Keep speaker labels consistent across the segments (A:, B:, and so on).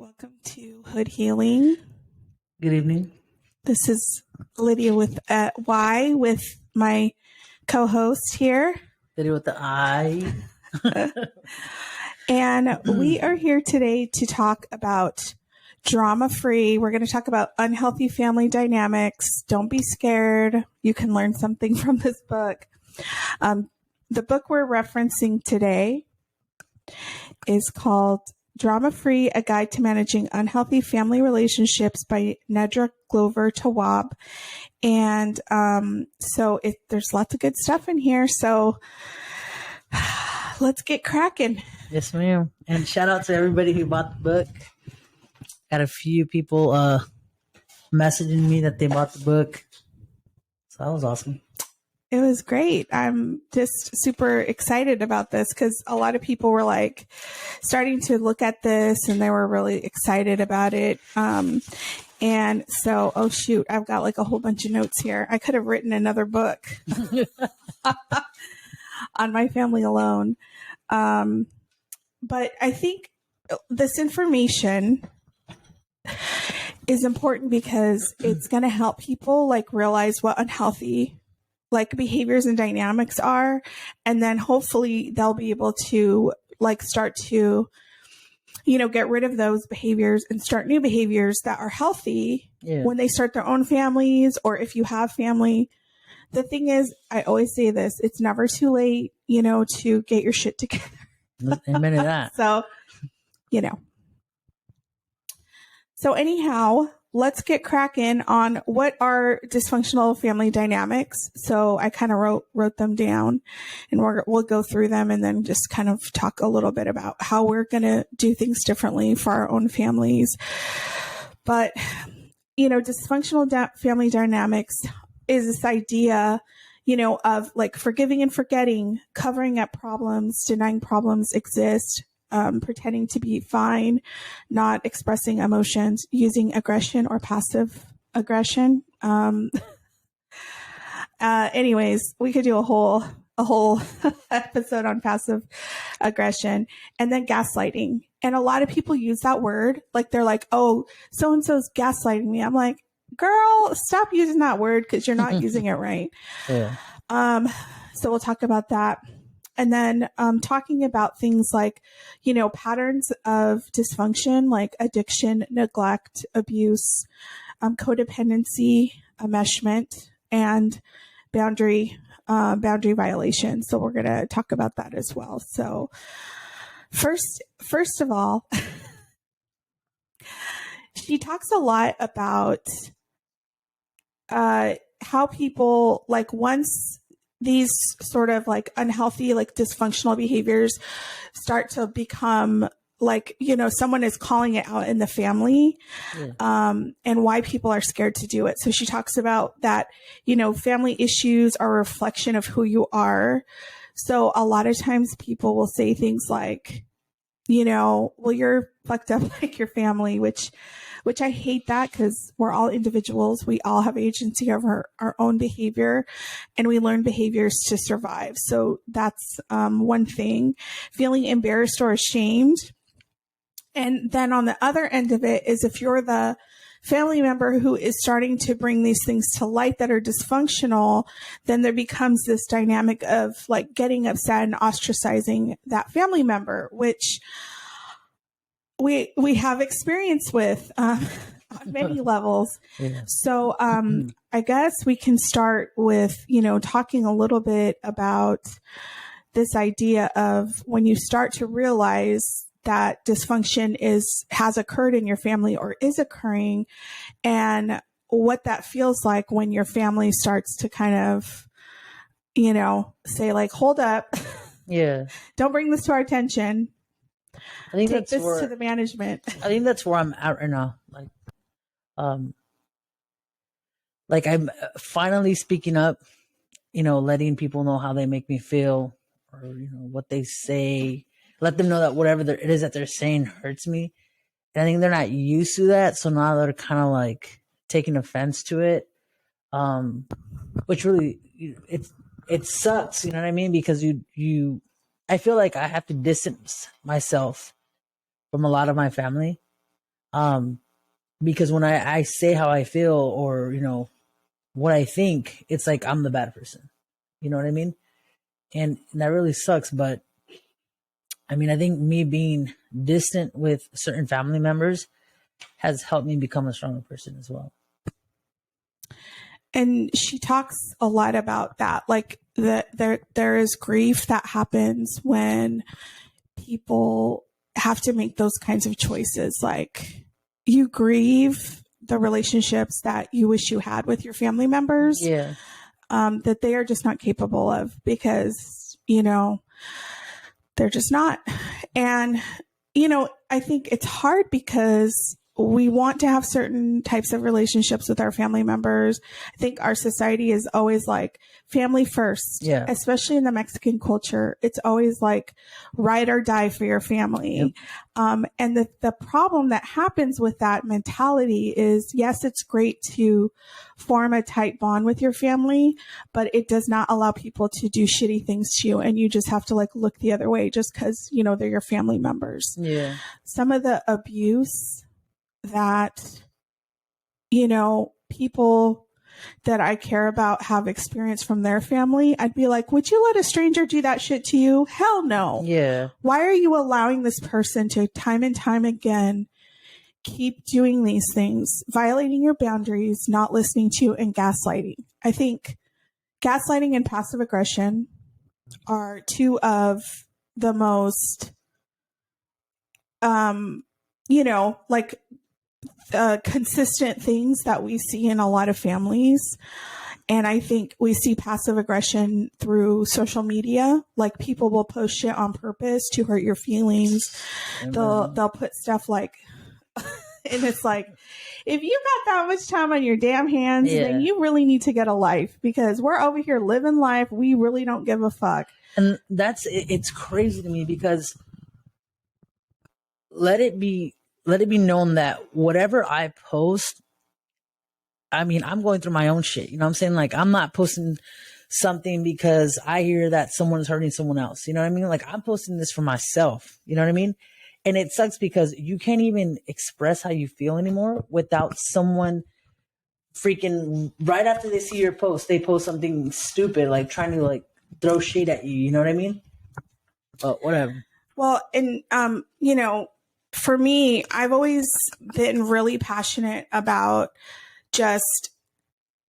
A: Welcome to Hood Healing.
B: Good evening.
A: This is Lydia with Y with my co-host here.
B: Lydia with the I.
A: And we are here today to talk about drama-free. We're going to talk about unhealthy family dynamics. Don't be scared. You can learn something from this book. The book we're referencing today is called Drama-Free, A Guide to Managing Unhealthy Family Relationships by Nedra Glover Tawwab. And there's lots of good stuff in here. So let's get cracking.
B: Yes, ma'am. And shout out to everybody who bought the book. Got a few people messaging me that they bought the book. So that was awesome.
A: It was great. I'm just super excited about this because a lot of people were like starting to look at this and they were really excited about it. And so, oh shoot, I've got like a whole bunch of notes here. I could have written another book on my family alone. But I think this information is important because it's going to help people like realize what unhealthy like behaviors and dynamics are. And then hopefully they'll be able to like start to, get rid of those behaviors and start new behaviors that are healthy when they start their own families or if you have family. The thing is, I always say this, it's never too late, to get your shit together.
B: Amen to that.
A: So anyhow, let's get cracking on what are dysfunctional family dynamics. So I kind of wrote them down and we'll go through them and then just kind of talk a little bit about how we're going to do things differently for our own families. But, dysfunctional family dynamics is this idea, of like forgiving and forgetting, covering up problems, denying problems exist, pretending to be fine, not expressing emotions, using aggression or passive aggression. Anyways, we could do a whole episode on passive aggression, and then gaslighting. And a lot of people use that word. Like they're like, oh, so-and-so's gaslighting me. I'm like, girl, stop using that word because you're not using it right.
B: Yeah.
A: So we'll talk about that. And then talking about things like, patterns of dysfunction, like addiction, neglect, abuse, codependency, enmeshment, and boundary violations. So we're going to talk about that as well. So first of all, she talks a lot about how people, like once these sort of like unhealthy, like dysfunctional behaviors start to become like, someone is calling it out in the family, and why people are scared to do it. So she talks about that, family issues are a reflection of who you are. So a lot of times people will say things like, well, you're fucked up like your family, which I hate that because we're all individuals. We all have agency over our own behavior and we learn behaviors to survive. So that's one thing. Feeling embarrassed or ashamed. And then on the other end of it is if you're the family member who is starting to bring these things to light that are dysfunctional, then there becomes this dynamic of like getting upset and ostracizing that family member, which we have experience with on many levels. Yeah. So I guess we can start with, talking a little bit about this idea of when you start to realize that dysfunction has occurred in your family or is occurring, and what that feels like when your family starts to kind of, say like, hold up.
B: Yeah.
A: Don't bring this to our attention.
B: I think
A: Take this to the management.
B: I think that's where I'm at right now. Like I'm finally speaking up, letting people know how they make me feel or, what they say. Let them know that whatever it is that they're saying hurts me. And I think they're not used to that. So now they're kind of like taking offense to it. Which really, it sucks. You know what I mean? Because I feel like I have to distance myself from a lot of my family Because when I say how I feel, or, what I think, it's like I'm the bad person. You know what I mean? And that really sucks. But I mean, I think me being distant with certain family members has helped me become a stronger person as well.
A: And she talks a lot about that, like there is grief that happens when people have to make those kinds of choices. Like, you grieve the relationships that you wish you had with your family members,
B: Yeah.
A: that they are just not capable of, because they're just not. And I think it's hard because we want to have certain types of relationships with our family members. I think our society is always like family first,
B: Yeah.
A: especially in the Mexican culture. It's always like ride or die for your family.
B: Yep.
A: And the problem that happens with that mentality is, yes, it's great to form a tight bond with your family, but it does not allow people to do shitty things to you. And you just have to like look the other way just because, they're your family members.
B: Yeah.
A: Some of the abuse that, people that I care about have experienced from their family, I'd be like, would you let a stranger do that shit to you? Hell no.
B: Yeah.
A: Why are you allowing this person to time and time again keep doing these things, violating your boundaries, not listening to you, and gaslighting? I think gaslighting and passive aggression are two of the most, consistent things that we see in a lot of families. And I think we see passive aggression through social media. Like, people will post shit on purpose to hurt your feelings. They'll put stuff like, and it's like, if you got that much time on your damn hands, then you really need to get a life, because we're over here living life. We really don't give a fuck.
B: And it's crazy to me, because let it be known that whatever I post, I mean, I'm going through my own shit. You know what I'm saying? Like, I'm not posting something because I hear that someone's hurting someone else. You know what I mean? Like, I'm posting this for myself. You know what I mean? And it sucks because you can't even express how you feel anymore without someone freaking, right after they see your post, they post something stupid, like trying to like throw shade at you. You know what I mean? But whatever.
A: Well, and, for me, I've always been really passionate about just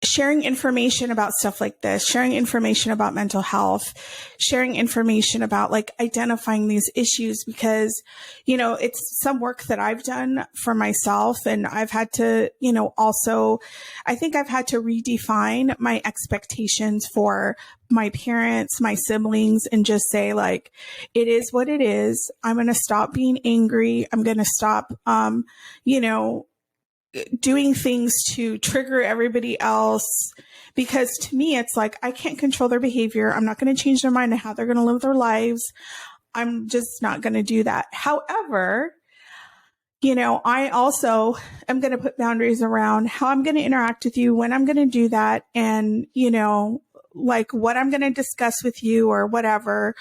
A: sharing information about stuff like this, sharing information about mental health, sharing information about like identifying these issues, because, it's some work that I've done for myself. And I've had to, also, I think I've had to redefine my expectations for my parents, my siblings, and just say, like, it is what it is. I'm going to stop being angry. I'm going to stop, doing things to trigger everybody else, because to me, it's like, I can't control their behavior. I'm not going to change their mind and how they're going to live their lives. I'm just not going to do that. However, I also am going to put boundaries around how I'm going to interact with you, when I'm going to do that, and, like what I'm going to discuss with you or whatever.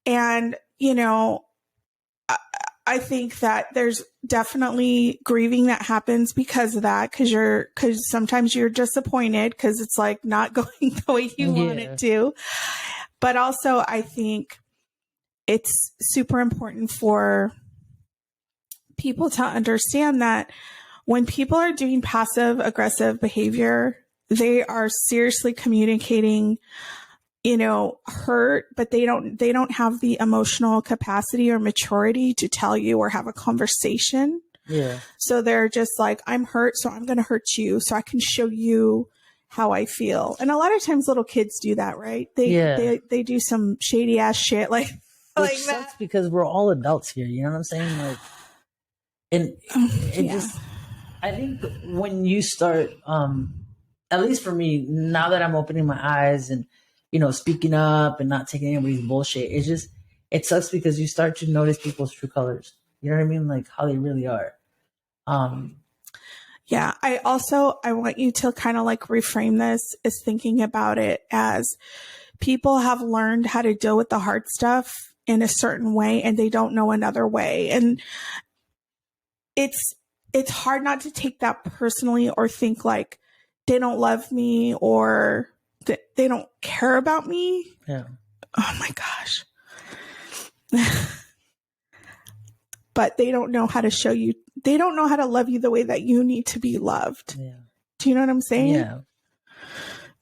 A: And, I think that there's definitely grieving that happens because of that, because sometimes you're disappointed because it's like not going the way you want it to. But also, I think it's super important for people to understand that when people are doing passive aggressive behavior, they are seriously communicating hurt, but they don't have the emotional capacity or maturity to tell you or have a conversation.
B: Yeah.
A: So they're just like, I'm hurt, so I'm going to hurt you so I can show you how I feel. And a lot of times little kids do that, right? They do some shady ass shit like
B: Which sucks that. Because we're all adults here. You know what I'm saying? Like, and it just, I think when you start, at least for me, now that I'm opening my eyes and, speaking up and not taking anybody's bullshit, it sucks because you start to notice people's true colors. You know what I mean? Like how they really are.
A: Yeah. I want you to kind of like reframe this as thinking about it as people have learned how to deal with the hard stuff in a certain way and they don't know another way. And it's it's hard not to take that personally or think like they don't love me or that they don't care about me.
B: Yeah.
A: Oh my gosh. But they don't know how to show you, they don't know how to love you the way that you need to be loved.
B: Yeah.
A: Do you know what I'm saying?
B: Yeah.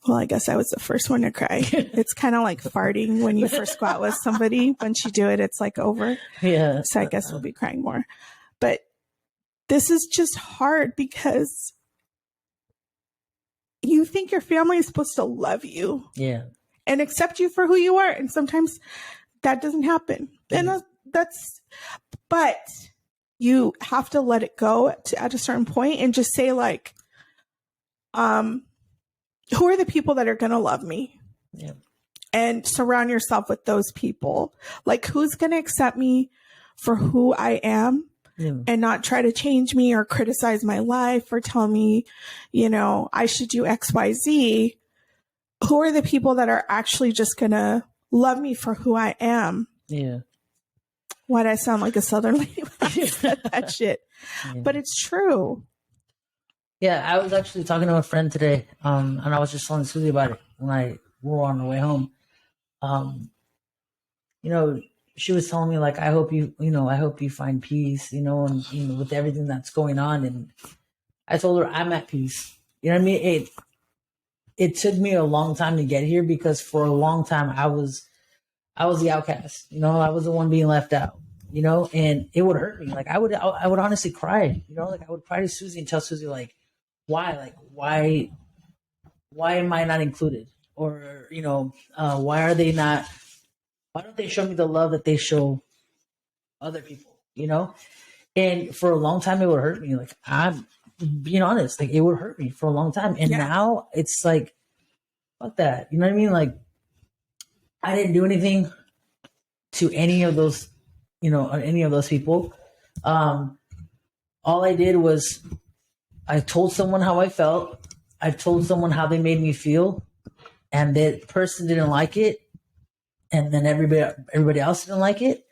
A: Well, I guess I was the first one to cry. It's kind of like farting when you first go out with somebody. Once you do it, it's like over.
B: Yeah.
A: So I guess we'll be crying more. But this is just hard because you think your family is supposed to love you.
B: Yeah.
A: And accept you for who you are. And sometimes that doesn't happen. And but you have to let it go at a certain point and just say like, who are the people that are going to love me?
B: Yeah.
A: And surround yourself with those people. Like, who's going to accept me for who I am and not try to change me or criticize my life or tell me, you know, I should do X, Y, Z. Who are the people that are actually just going to love me for who I am?
B: Yeah.
A: Why'd I sound like a Southern lady when I said that shit?
B: Yeah.
A: But it's true.
B: Yeah, I was actually talking to a friend today, and I was just telling Susie about it when we were on the way home. You know, she was telling me like, I hope you find peace, you know, and you know, with everything that's going on. And I told her I'm at peace. You know what I mean? It took me a long time to get here because for a long time I was the outcast. You know, I was the one being left out. You know, and it would hurt me. Like I would honestly cry. You know, like I would cry to Susie and tell Susie like, why am I not included? Or, you know, why don't they show me the love that they show other people, you know? And for a long time, it would hurt me. Like, I'm being honest, like, it would hurt me for a long time. And now it's like, fuck that. You know what I mean? Like, I didn't do anything to any of those, you know, any of those people. All I did was I told someone how I felt. I told someone how they made me feel. And that person didn't like it. And then everybody else didn't like it.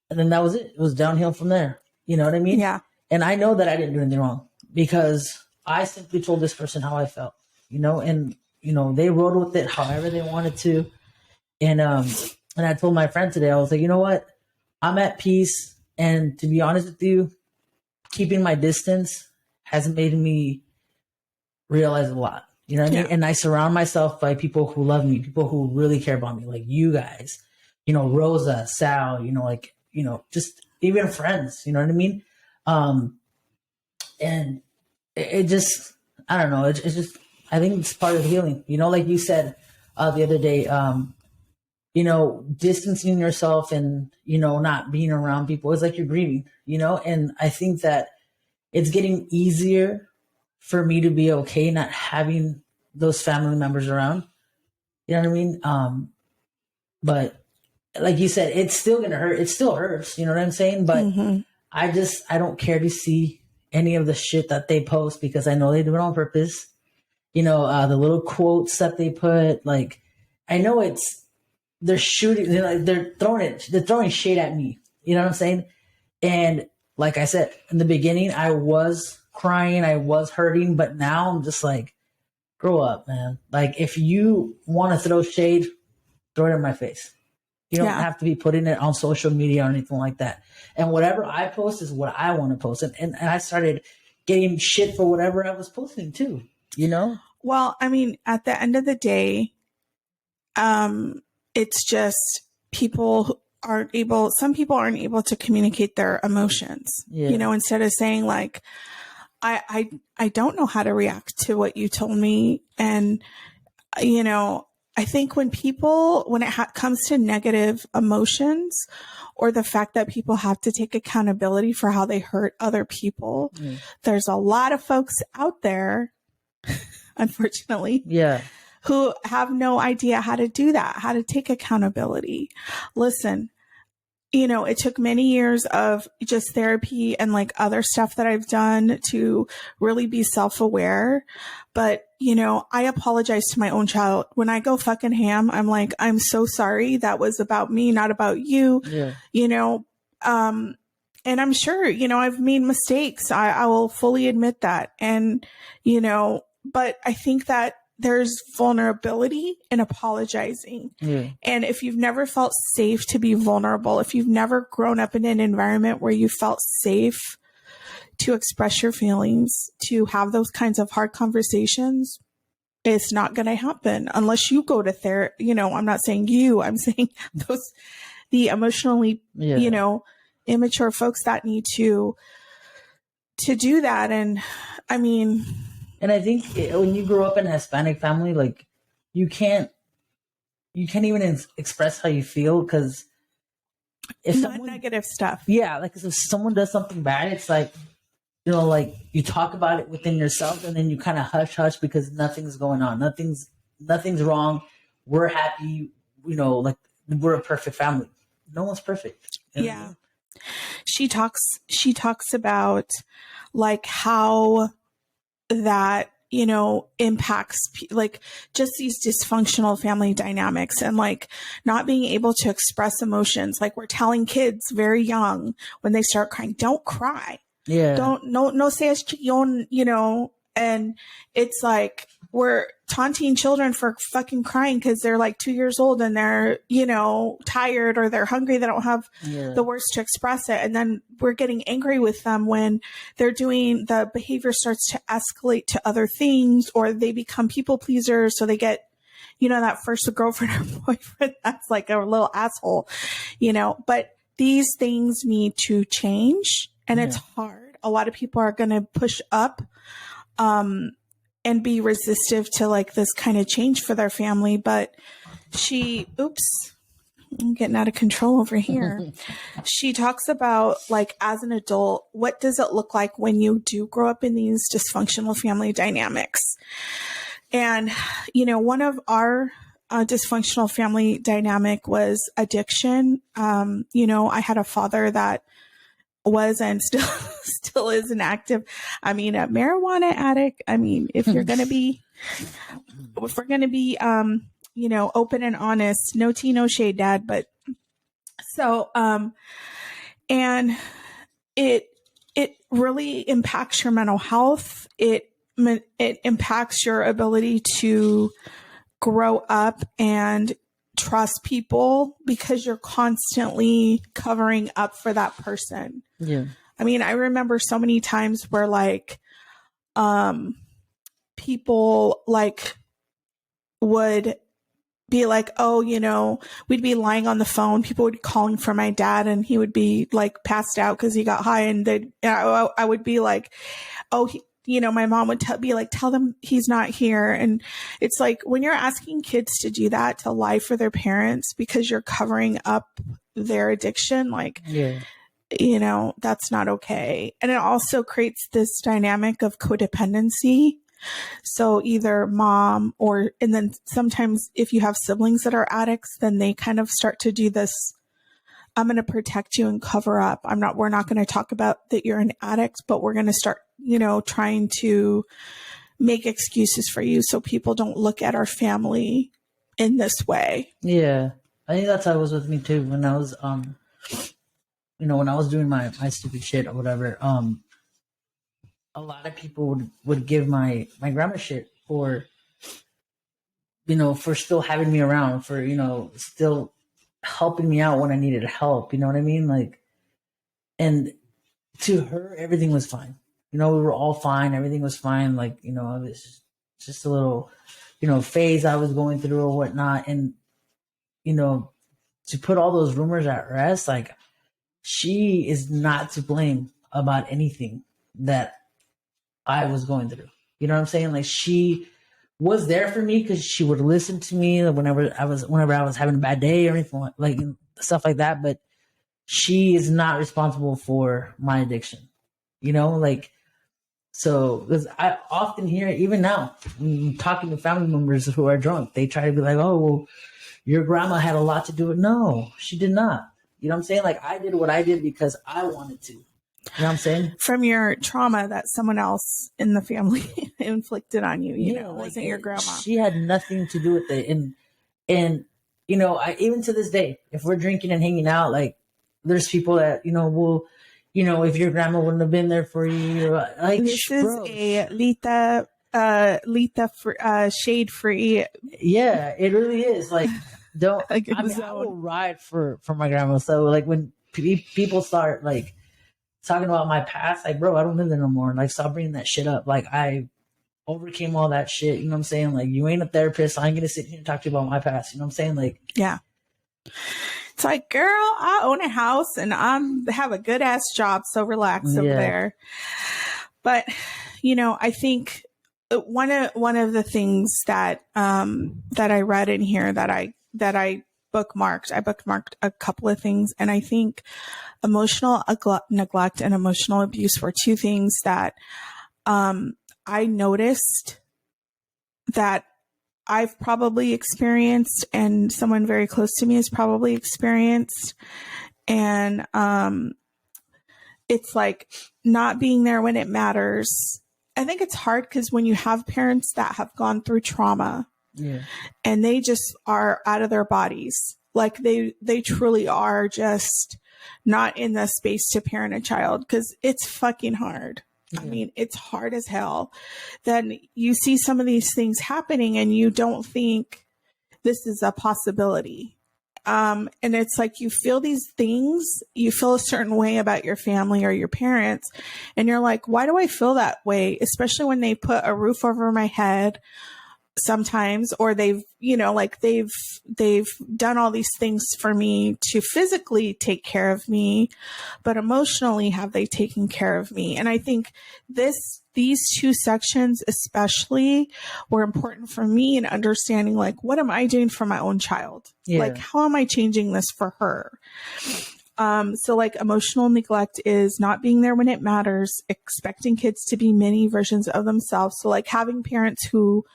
B: And then that was it. It was downhill from there. You know what I mean?
A: Yeah.
B: And I know that I didn't do anything wrong because I simply told this person how I felt, you know, and, you know, they rode with it however they wanted to. And I told my friend today, I was like, you know what? I'm at peace. And to be honest with you, keeping my distance has made me realize a lot. You know what I mean? And I surround myself by people who love me, people who really care about me, like you guys, you know, Rosa, Sal, you know, like, you know, just even friends, you know what I mean? And it just, I don't know. It's just, I think it's part of healing, you know, like you said the other day, you know, distancing yourself and, you know, not being around people is like you're grieving, you know? And I think that it's getting easier for me to be okay not having those family members around. You know what I mean? But like you said, it's still gonna hurt. It still hurts. You know what I'm saying? But I don't care to see any of the shit that they post because I know they do it on purpose. You know, the little quotes that they put, like, I know they're shooting, they're throwing shade at me. You know what I'm saying? And like I said, in the beginning, I was crying, I was hurting, but now I'm just like, grow up, man. Like, if you want to throw shade, throw it in my face. You don't have to be putting it on social media or anything like that. And whatever I post is what I want to post. And I started getting shit for whatever I was posting too, you know?
A: Well, I mean, at the end of the day, it's just some people aren't able to communicate their emotions, you know, instead of saying like, I don't know how to react to what you told me. And, you know, I think when it comes to negative emotions or the fact that people have to take accountability for how they hurt other people, there's a lot of folks out there, unfortunately, who have no idea how to do that, how to take accountability. Listen, you know, it took many years of just therapy and like other stuff that I've done to really be self-aware. But, you know, I apologize to my own child. When I go fucking ham, I'm like, I'm so sorry. That was about me, not about you, you know? And And I'm sure, I've made mistakes. I will fully admit that. And, but I think that there's vulnerability in apologizing.
B: Yeah.
A: And if you've never felt safe to be vulnerable, if you've never grown up in an environment where you felt safe to express your feelings, to have those kinds of hard conversations, it's not going to happen unless you go to therapy. I'm not saying you, I'm saying the emotionally, immature folks that need to do that. And I mean,
B: and I think when you grow up in a Hispanic family, like you can't even express how you feel, because if
A: not negative stuff.
B: Yeah, like if someone does something bad, it's like, like you talk about it within yourself, and then you kind of hush because nothing's going on, nothing's wrong. We're happy, like we're a perfect family. No one's perfect.
A: Yeah. She talks about like how that, impacts like just these dysfunctional family dynamics, and like not being able to express emotions. Like we're telling kids very young when they start crying, don't cry.
B: Yeah.
A: No seas chillon, and it's like we're taunting children for fucking crying because they're like 2 years old and they're, tired or they're hungry. They don't have the words to express it. And then we're getting angry with them when they're doing, the behavior starts to escalate to other things, or they become people pleasers. So they get, that first girlfriend or boyfriend that's like a little asshole, but these things need to change, and it's hard. A lot of people are going to push up, and be resistive to like this kind of change for their family. But I'm getting out of control over here. She talks about like, as an adult, what does it look like when you do grow up in these dysfunctional family dynamics? And, one of our dysfunctional family dynamic was addiction. I had a father that was and still is an active, a marijuana addict. If we're going to be, open and honest, no tea, no shade, Dad. But so, and it really impacts your mental health. It impacts your ability to grow up and trust people, because you're constantly covering up for that person.
B: Yeah.
A: I remember so many times where like, people like would be like, oh, we'd be lying on the phone. People would be calling for my dad, and he would be like passed out because he got high. And I would be like, oh, my mom would be like, tell them he's not here. And it's like, when you're asking kids to do that, to lie for their parents because you're covering up their addiction, like, that's not okay. And it also creates this dynamic of codependency. So either mom and then sometimes if you have siblings that are addicts, then they kind of start to do this, I'm going to protect you and cover up. We're not going to talk about that you're an addict, but we're going to start, trying to make excuses for you so people don't look at our family in this way.
B: Yeah. I think that's how it was with me too. When I was, when I was doing my stupid shit or whatever, a lot of people would give my grandma shit for, for still having me around, for, still helping me out when I needed help. You know what I mean? Like, and to her, everything was fine. We were all fine. Everything was fine. Like, it was just a little, phase I was going through or whatnot. And, to put all those rumors at rest, like, she is not to blame about anything that I was going through. You know what I'm saying? Like, she was there for me because she would listen to me whenever I was having a bad day or anything, like stuff like that. But she is not responsible for my addiction. So because I often hear, even now, when talking to family members who are drunk, they try to be like, oh, well, your grandma had a lot to do with it. No, she did not. You know what I'm saying? Like, I did what I did because I wanted to. You know what I'm saying?
A: From your trauma that someone else in the family inflicted on you,
B: like,
A: wasn't your grandma.
B: She had nothing to do with it. And I even to this day, if we're drinking and hanging out, like, there's people that, will you know, if your grandma wouldn't have been there for you, like,
A: This is
B: bro,
A: a Lita shade free.
B: yeah, it really is. Like, don't,
A: Like,
B: I mean, I will ride for my grandma. So like when people start like talking about my past, like, bro, I don't live there no more. Like, stop bringing that shit up. Like, I overcame all that shit. You know what I'm saying? Like, you ain't a therapist. So I ain't gonna sit here and talk to you about my past. You know what I'm saying? Like,
A: yeah. It's like, girl, I own a house and have a good ass job, so relax over there. But you know, I think one of the things that that I read in here that I bookmarked a couple of things, and I think emotional neglect and emotional abuse were two things that I noticed that I've probably experienced and someone very close to me has probably experienced. And it's like not being there when it matters. I think it's hard because when you have parents that have gone through trauma and they just are out of their bodies, like they truly are just not in the space to parent a child, because it's fucking hard. I mean, it's hard as hell. Then you see some of these things happening and you don't think this is a possibility. And it's like you feel these things, you feel a certain way about your family or your parents, and you're like, why do I feel that way? Especially when they put a roof over my head sometimes, or they've, you know, like they've done all these things for me to physically take care of me, but emotionally have they taken care of me? And I think these two sections especially were important for me in understanding, like, what am I doing for my own child? Like, how am I changing this for her? So like emotional neglect is not being there when it matters, expecting kids to be many versions of themselves. So like having parents who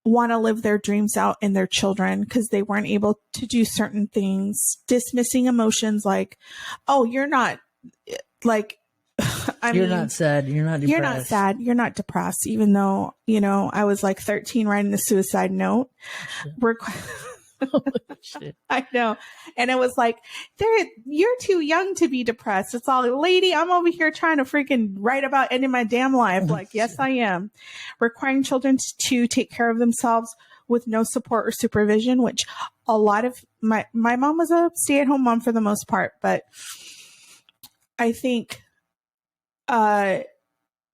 A: want to live their dreams out in their children because they weren't able to do certain things, dismissing emotions like, oh, you're not, like,
B: you're not sad, you're not depressed.
A: You're not sad, you're not depressed, even though, you know, I was like 13 writing the suicide note. Shit. I know. And it was like, you're too young to be depressed. It's all, lady, I'm over here trying to freaking write about ending my damn life. Like, yes, I am. Requiring children to take care of themselves with no support or supervision, which a lot of my mom was a stay-at-home mom for the most part. But I think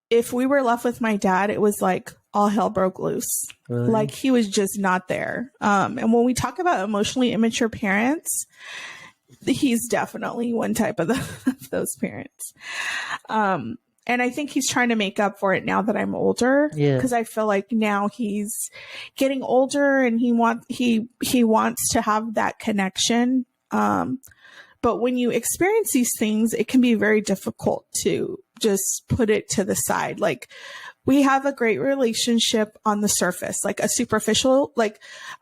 A: if we were left with my dad, it was like all hell broke loose. Really? Like he was just not there. And when we talk about emotionally immature parents, he's definitely one type of those parents. And I think he's trying to make up for it now that I'm older. Because I feel like now he's getting older and he wants to have that connection. But when you experience these things, it can be very difficult to just put it to the side. Like, we have a great relationship on the surface, like a superficial, like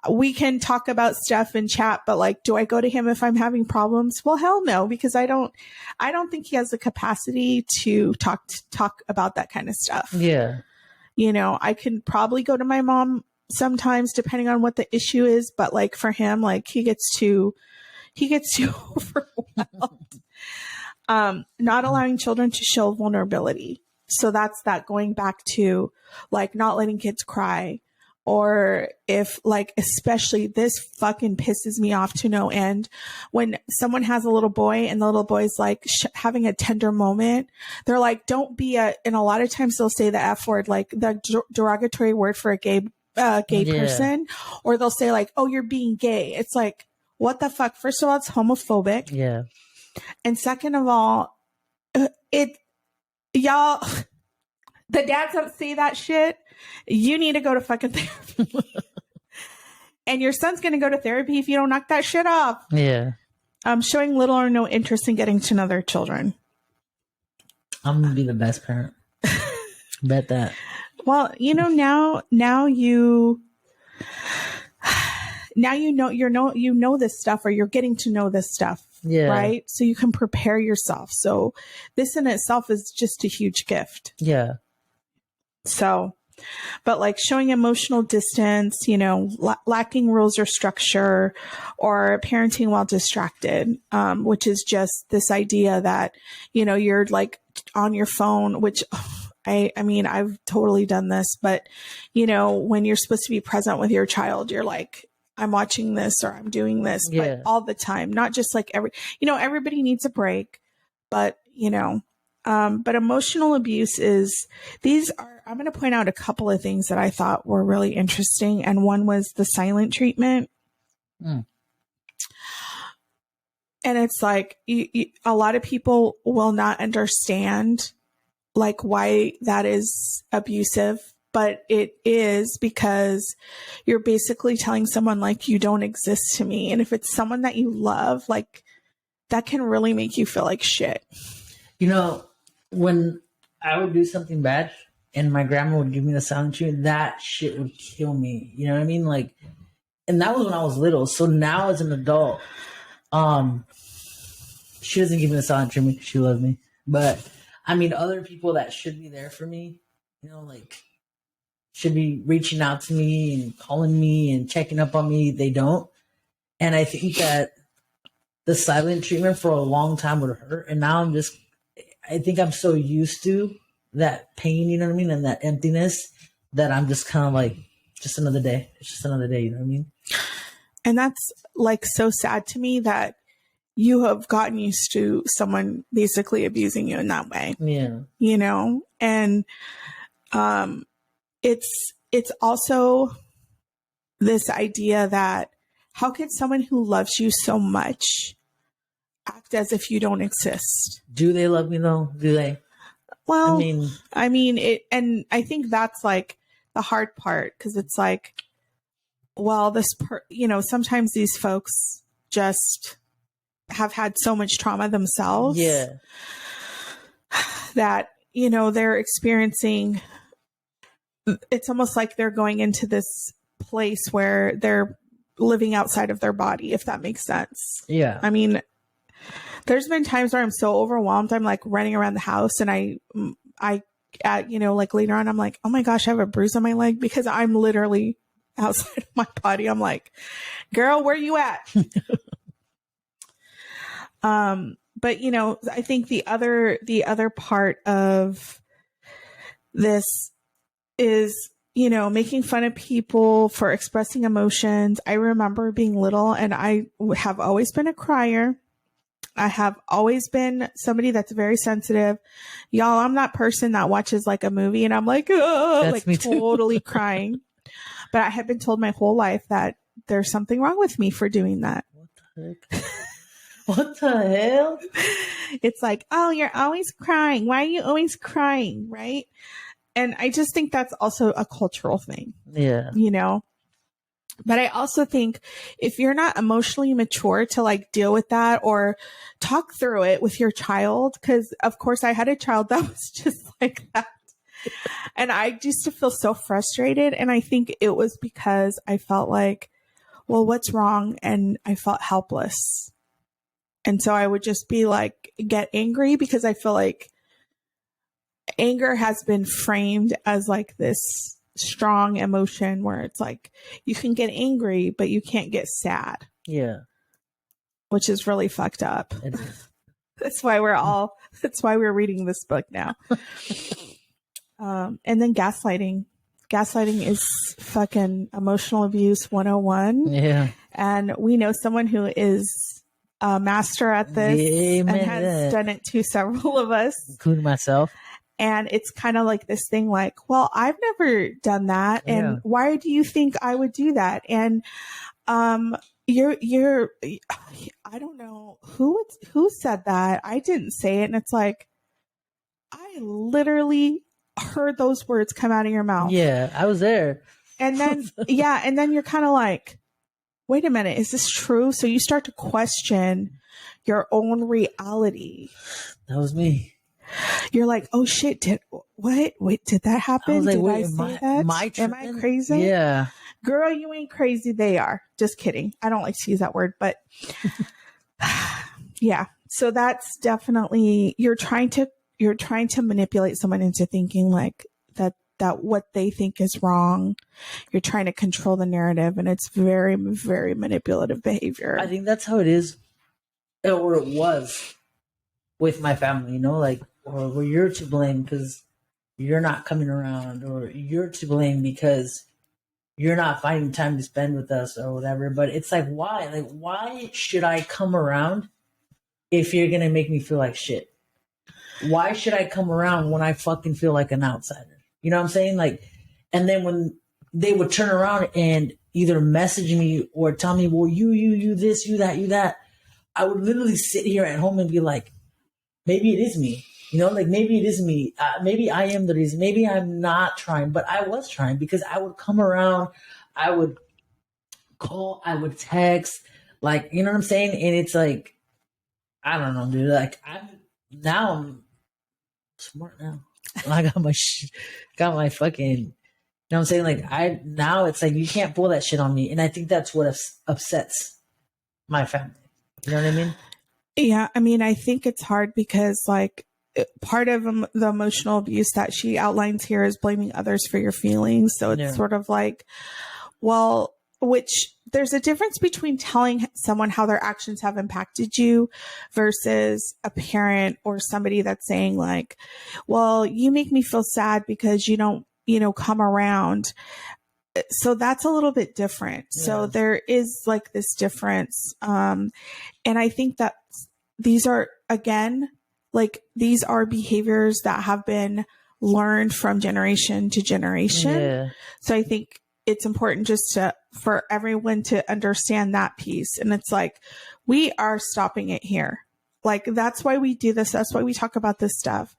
A: we can talk about stuff and chat, but like, do I go to him if I'm having problems? Well, hell no, because I don't think he has the capacity to talk about that kind of stuff. Yeah. You know, I can probably go to my mom sometimes depending on what the issue is, but like for him, like he gets too overwhelmed. Not allowing children to show vulnerability. So that's that going back to like not letting kids cry, or if like, especially this fucking pisses me off to no end when someone has a little boy and the little boy's like having a tender moment. They're like, don't be and a lot of times they'll say the F word, like the derogatory word for a gay person, or they'll say like, oh, you're being gay. It's like, what the fuck? First of all, it's homophobic. Yeah. And second of all, y'all, the dads that say that shit, you need to go to fucking therapy. And your son's going to go to therapy if you don't knock that shit off. Yeah. Showing little or no interest in getting to know their children.
B: I'm going to be the best parent. Bet that.
A: Well, you know, now you know this stuff, or you're getting to know this stuff. Yeah. Right. So you can prepare yourself. So this in itself is just a huge gift. Yeah. So but like showing emotional distance, you know, lacking rules or structure, or parenting while distracted, which is just this idea that, you know, you're like on your phone, which I mean, I've totally done this, but you know, when you're supposed to be present with your child, you're like, I'm watching this or I'm doing this,
B: Yeah.
A: but all the time, not just like everybody needs a break, but but emotional abuse I'm going to point out a couple of things that I thought were really interesting. And one was the silent treatment.
B: Mm.
A: And it's like, a lot of people will not understand like why that is abusive, but it is because you're basically telling someone like, you don't exist to me. And if it's someone that you love, like that can really make you feel like shit.
B: You know, when I would do something bad and my grandma would give me the silent treatment, that shit would kill me. You know what I mean? Like, and that was when I was little. So now as an adult, she doesn't give me the silent treatment because she loves me. But I mean, other people that should be there for me, you know, like should be reaching out to me and calling me and checking up on me. They don't. And I think that the silent treatment for a long time would hurt. And now I think I'm so used to that pain, you know what I mean? And that emptiness that I'm just kind of like, just another day. It's just another day, you know what I mean?
A: And that's like so sad to me that you have gotten used to someone basically abusing you in that way.
B: Yeah.
A: You know? And it's also this idea that how could someone who loves you so much act as if you don't exist?
B: Do they love me though? Do they?
A: Well, I mean it, and I think that's like the hard part, because it's like, well, sometimes these folks just have had so much trauma themselves,
B: yeah,
A: that, you know, they're experiencing, it's almost like they're going into this place where they're living outside of their body, if that makes sense.
B: Yeah.
A: I mean, there's been times where I'm so overwhelmed, I'm like running around the house, and I like later on, I'm like, oh my gosh, I have a bruise on my leg because I'm literally outside of my body. I'm like, girl, where you at? But you know, I think the other part of this is, you know, making fun of people for expressing emotions. I remember being little, and I have always been a crier. I have always been somebody that's very sensitive. Y'all, I'm that person that watches like a movie and I'm like, like totally crying. But I have been told my whole life that there's something wrong with me for doing that.
B: What the heck? What the hell?
A: It's like, oh, you're always crying. Why are you always crying? Right. And I just think that's also a cultural thing.
B: Yeah.
A: You know? But I also think if you're not emotionally mature to like deal with that or talk through it with your child, because of course I had a child that was just like that. And I used to feel so frustrated. And I think it was because I felt like, well, what's wrong? And I felt helpless. And so I would just be like, get angry, because I feel like anger has been framed as like this strong emotion where it's like you can get angry but you can't get sad.
B: Yeah,
A: which is really fucked up. That's why we're reading this book now. And then gaslighting is fucking emotional abuse 101.
B: Yeah.
A: And we know someone who is a master at this and has done it to several of us,
B: including myself.
A: And it's kind of like this thing like, well, I've never done that. Yeah. And why do you think I would do that? And you're I don't know who said that. I didn't say it. And it's like, I literally heard those words come out of your mouth.
B: Yeah, I was there.
A: And then, and then you're kind of like, wait a minute, is this true? So you start to question your own reality.
B: That was me.
A: You're like, oh shit, wait, did that happen?
B: I was like,
A: did
B: wait,
A: I say that? Am I crazy?
B: Yeah.
A: Girl, you ain't crazy. They are. Just kidding. I don't like to use that word, but yeah. So that's definitely, you're trying to manipulate someone into thinking like that that what they think is wrong. You're trying to control the narrative, and it's very, very manipulative behavior.
B: I think that's how it is, or it was with my family, like, or well, you're to blame because you're not coming around, or you're to blame because you're not finding time to spend with us or whatever. But it's like, why? Like, why should I come around if you're going to make me feel like shit? Why should I come around when I fucking feel like an outsider? You know what I'm saying? Like, and then when they would turn around and either message me or tell me, well, you this, you that, I would literally sit here at home and be like, maybe it is me. Like, maybe it is me. Maybe I am the reason. Maybe I'm not trying, but I was trying, because I would come around, I would call, I would text, like, you know what I'm saying? And it's like, I don't know, dude. Like, I'm smart now. I got my fucking, you know what I'm saying? Like, now it's like, you can't pull that shit on me. And I think that's what upsets my family. You know what I mean?
A: Yeah. I mean, I think it's hard because, like, part of the emotional abuse that she outlines here is blaming others for your feelings. So it's sort of like, well, which there's a difference between telling someone how their actions have impacted you versus a parent or somebody that's saying, like, well, you make me feel sad because you don't, come around. So that's a little bit different. Yeah. So there is like this difference. And I think that these are, again, like, these are behaviors that have been learned from generation to generation. Yeah. So I think it's important just for everyone to understand that piece. And it's like, we are stopping it here. Like, that's why we do this. That's why we talk about this stuff,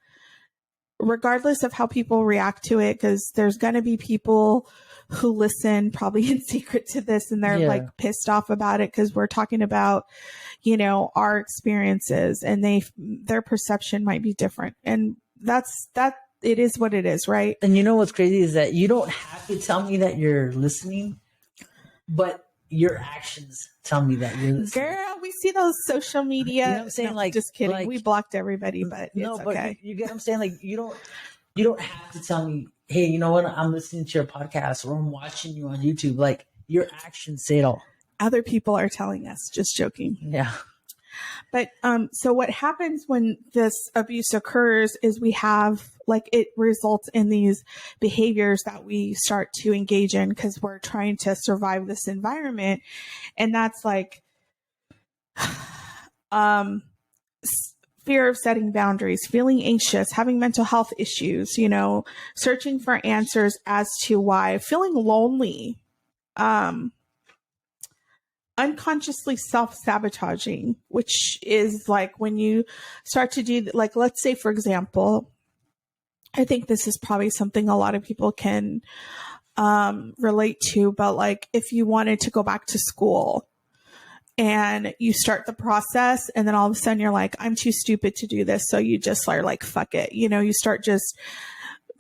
A: regardless of how people react to it, because there's going to be people who listen probably in secret to this, and they're like pissed off about it because we're talking about, our experiences, and their perception might be different. And it is what it is, right?
B: And you know what's crazy is that you don't have to tell me that you're listening, but your actions tell me that you're listening.
A: Girl, we see those social media.
B: You know what I'm saying? Like,
A: just kidding.
B: Like,
A: we blocked everybody, but
B: no,
A: it's
B: but
A: okay.
B: You get what I'm saying? Like, you don't have to tell me, hey, you know what? I'm listening to your podcast, or I'm watching you on YouTube. Like, your actions say it all.
A: Other people are telling us. Just joking.
B: Yeah.
A: But so what happens when this abuse occurs is we have, like, it results in these behaviors that we start to engage in because we're trying to survive this environment. And that's like fear of setting boundaries, feeling anxious, having mental health issues, searching for answers as to why, feeling lonely, unconsciously self-sabotaging, which is like when you start to do, like, let's say, for example, I think this is probably something a lot of people can relate to, but like, if you wanted to go back to school and you start the process and then all of a sudden you're like, I'm too stupid to do this. So you just are like, fuck it. You start just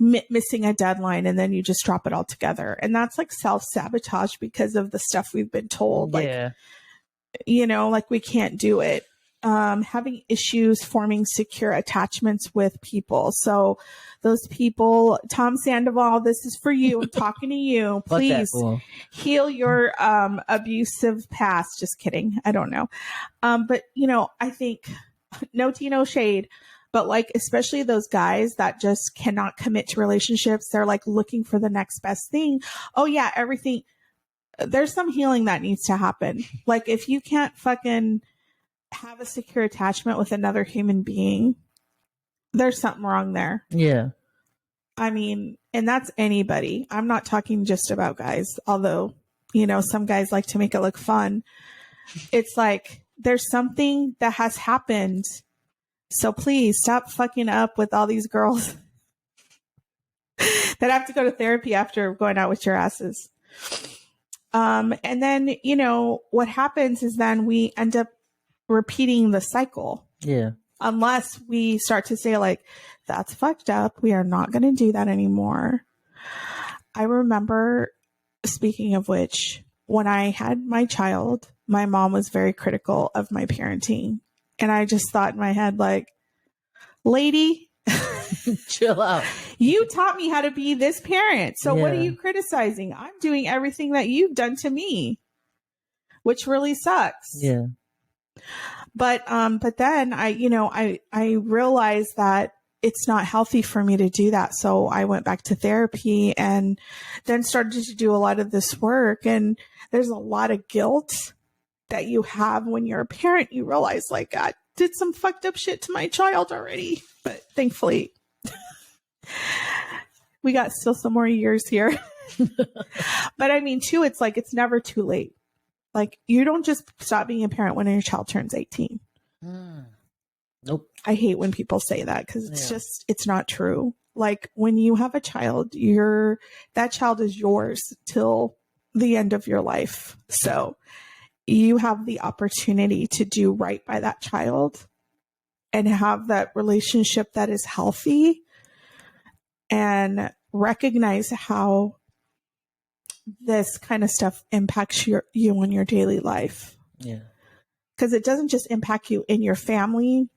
A: missing a deadline, and then you just drop it all together. And that's like self-sabotage because of the stuff we've been told.
B: Yeah.
A: Like, like, we can't do it. Having issues forming secure attachments with people. So those people, Tom Sandoval, this is for you. I'm talking to you. Please heal your abusive past. Just kidding. I don't know. But, I think no tea, no shade. But like, especially those guys that just cannot commit to relationships, they're like looking for the next best thing. Oh yeah, everything. There's some healing that needs to happen. Like, if you can't fucking have a secure attachment with another human being, there's something wrong there.
B: Yeah.
A: I mean, and that's anybody. I'm not talking just about guys, although, some guys like to make it look fun. It's like, there's something that has happened. So please stop fucking up with all these girls that have to go to therapy after going out with your asses. And then, what happens is then we end up repeating the cycle.
B: Yeah.
A: Unless we start to say, like, that's fucked up. We are not going to do that anymore. I remember, speaking of which, when I had my child, my mom was very critical of my parenting. And I just thought in my head, like, lady,
B: Chill out.
A: You taught me how to be this parent. So what are
B: Yeah.
A: you criticizing? I'm doing everything that you've done to me, which really sucks.
B: Yeah.
A: But then I realized that it's not healthy for me to do that. So I went back to therapy and then started to do a lot of this work. And there's a lot of guilt that you have when you're a parent. You realize, like, I did some fucked up shit to my child already. But thankfully, we got still some more years here. But I mean, too, it's like, it's never too late. Like, you don't just stop being a parent when your child turns 18.
B: Nope.
A: I hate when people say that because it's
B: Yeah.
A: just, it's not true. Like, when you have a child, that child is yours till the end of your life. So you have the opportunity to do right by that child and have that relationship that is healthy, and recognize how this kind of stuff impacts you in your daily life.
B: Yeah.
A: Because it doesn't just impact you in your family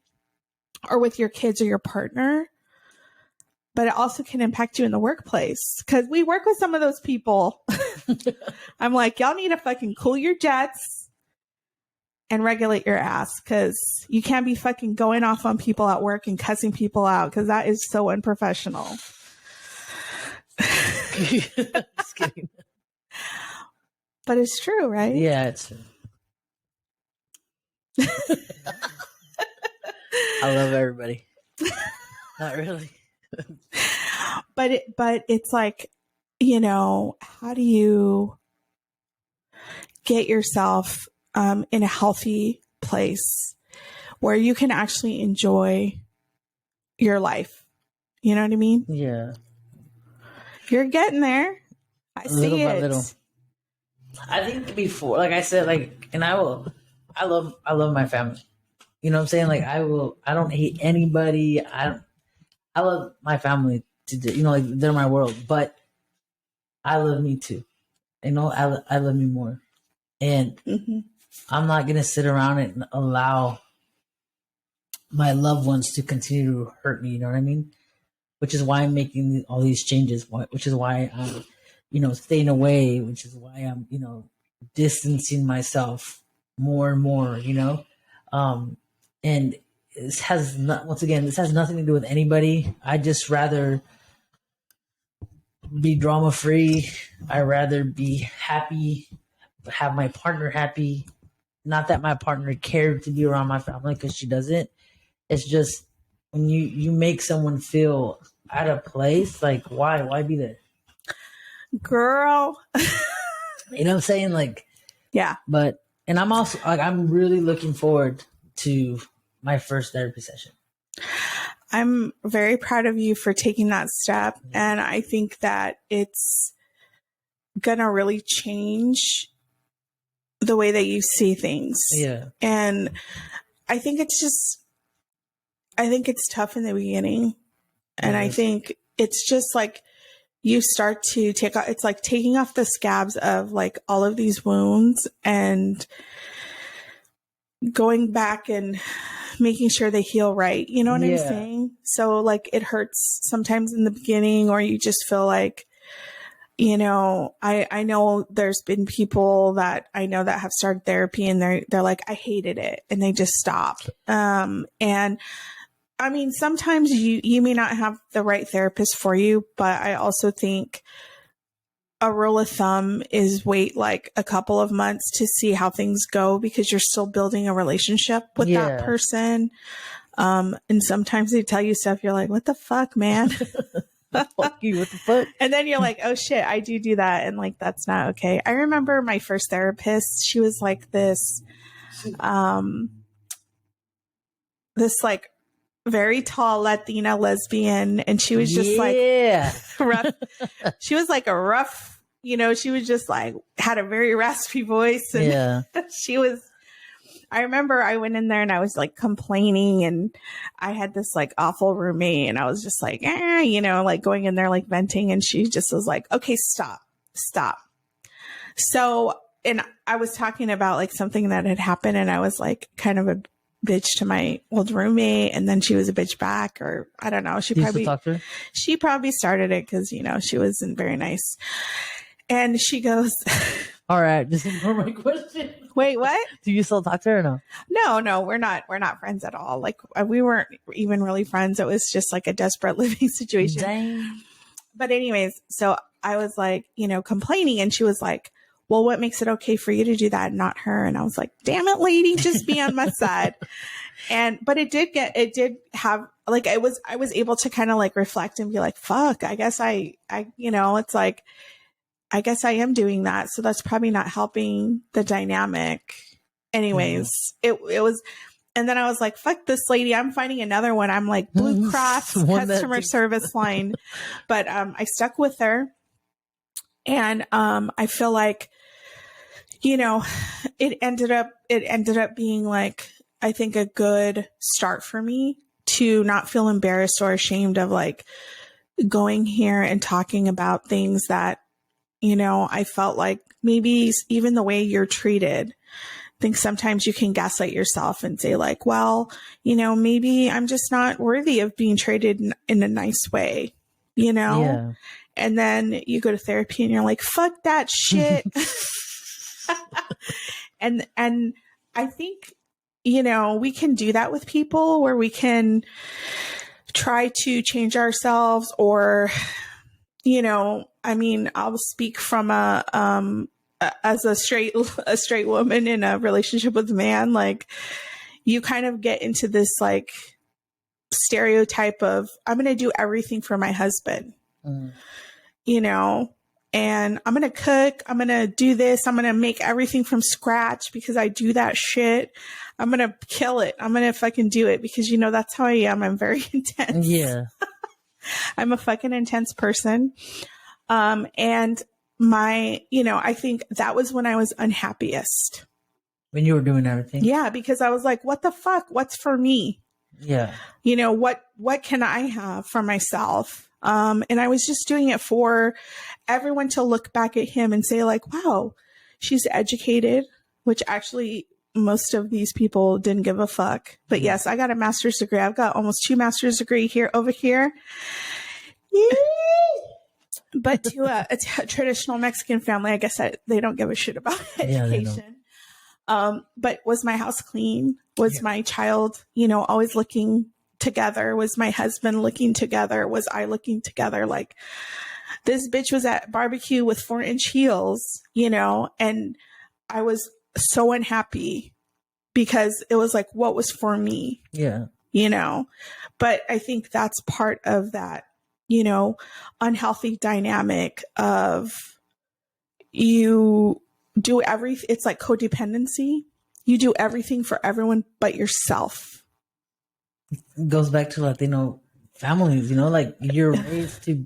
A: or with your kids or your partner, but it also can impact you in the workplace. Because we work with some of those people. I'm like, y'all need to fucking cool your jets and regulate your ass, because you can't be fucking going off on people at work and cussing people out, because that is so unprofessional.
B: Just kidding.
A: But it's true, right?
B: Yeah, it's true. I love everybody. Not really.
A: But it's like, how do you get yourself in a healthy place where you can actually enjoy your life? You know what I mean?
B: Yeah.
A: You're getting there. I see
B: Little by
A: it.
B: little. I think before, like I said, like, and I love my family. You know what I'm saying? Like, I don't hate anybody. I love my family to do, like, they're my world, but I love me too. I love me more. And I'm not going to sit around and allow my loved ones to continue to hurt me. You know what I mean? Which is why I'm making all these changes, which is why I'm, staying away, which is why I'm, distancing myself more and more, and this has nothing to do with anybody. I just rather be drama free. I rather be happy, have my partner happy. Not that my partner cared to be around my family, because she doesn't. It's just when you make someone feel out of place, like, why be there?
A: Girl.
B: You know what I'm saying? Like,
A: Yeah.
B: But, and I'm also, like, I'm really looking forward to my first therapy session.
A: I'm very proud of you for taking that step. And I think that it's going to really change the way that you see things.
B: Yeah.
A: And I think it's tough in the beginning. And I think it's just like, you start to it's like taking off the scabs of like all of these wounds and going back and making sure they heal right. You know what I'm saying? So like, it hurts sometimes in the beginning, or you just feel like, I know there's been people that I know that have started therapy and they're like, I hated it, and they just stopped. And I mean, sometimes you may not have the right therapist for you, but I also think a rule of thumb is wait like a couple of months to see how things go, because you're still building a relationship with that person. And sometimes they tell you stuff, you're like, what the fuck, man?
B: Fuck you, what the fuck?
A: And then you're like, oh shit, I do that. And like, that's not okay. I remember my first therapist, she was like this like very tall Latina lesbian. And she was just like rough. She was like a rough, she was just like, had a very raspy voice. And I remember I went in there and I was like complaining, and I had this like awful roommate, and I was just like, like going in there, like venting. And she just was like, okay, stop. So, and I was talking about like something that had happened, and I was like kind of bitch to my old roommate, and then she was a bitch back, or I don't know.
B: Do you still talk to her?
A: She probably started it because, you know, she wasn't very nice. And she goes,
B: all right, just ignore my question.
A: Wait, what?
B: Do you still talk to her or no?
A: No, we're not friends at all. Like, we weren't even really friends. It was just like a desperate living situation.
B: Dang.
A: But anyways, so I was like, you know, complaining, and she was like, well, what makes it okay for you to do that and not her? And I was like, damn it, lady, just be on my side. But it did have, like, I was able to kind of like reflect and be like, fuck, I guess I, you know, it's like, I guess I am doing that. So that's probably not helping the dynamic. Anyways, it was, and then I was like, fuck this lady. I'm finding another one. I'm like, Blue Cross customer service line. But I stuck with her. And I feel like, you know, it ended up being like, I think, a good start for me to not feel embarrassed or ashamed of like going here and talking about things that, you know, I felt like maybe even the way you're treated. I think sometimes you can gaslight yourself and say like, well, you know, maybe I'm just not worthy of being treated in a nice way, you know?
B: Yeah.
A: And then you go to therapy and you're like, fuck that shit. And I think, you know, we can do that with people where we can try to change ourselves, or, you know, I mean, I'll speak from as a straight woman in a relationship with a man, like, you kind of get into this like stereotype of, I'm going to do everything for my husband, you know, and I'm going to cook, I'm going to do this, I'm going to make everything from scratch because I do that shit. I'm going to kill it. I'm going to fucking do it because, you know, that's how I am. I'm very intense.
B: Yeah.
A: I'm a fucking intense person. And you know, I think that was when I was unhappiest.
B: When you were doing everything?
A: Yeah, because I was like, what the fuck? What's for me?
B: Yeah.
A: You know, what can I have for myself? And I was just doing it for everyone to look back at him and say like, wow, she's educated, which actually most of these people didn't give a fuck. But yes, I got a master's degree. I've got almost 2 master's degree over here. But to a traditional Mexican family, I guess they don't give a shit about education. But was my house clean? Was my child, you know, always looking together? Was my husband looking together? Was I looking together? Like, this bitch was at barbecue with 4-inch heels, you know, and I was so unhappy because it was like, what was for me?
B: Yeah.
A: You know, but I think that's part of that, you know, unhealthy dynamic of you do everything. It's like codependency. You do everything for everyone but yourself.
B: It goes back to Latino families, you know, like you're raised to,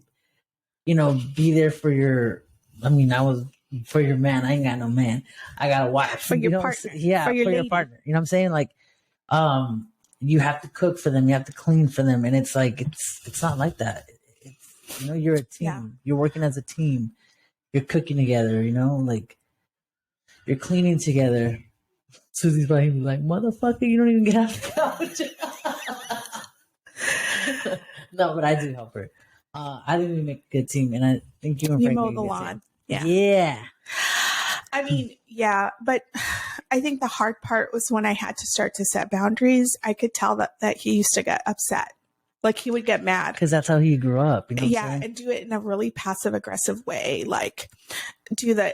B: you know, be there for I was for your man. I ain't got no man. I got a wife.
A: For your partner.
B: Yeah, for your partner. You know what I'm saying? Like, you have to cook for them. You have to clean for them. And it's like, it's not like that. It's, you know, you're a team. Yeah. You're working as a team. You're cooking together, you know, like you're cleaning together. Susie's probably like, motherfucker, you don't even get off the couch. No, but I do help her. I think we make a good team, and I think you and Frank
A: mow the lawn.
B: Yeah. Yeah.
A: I mean, yeah, but I think the hard part was when I had to start to set boundaries. I could tell that he used to get upset. Like, he would get mad.
B: Because that's how he grew up. You know
A: and do it in a really passive aggressive way. Like, do the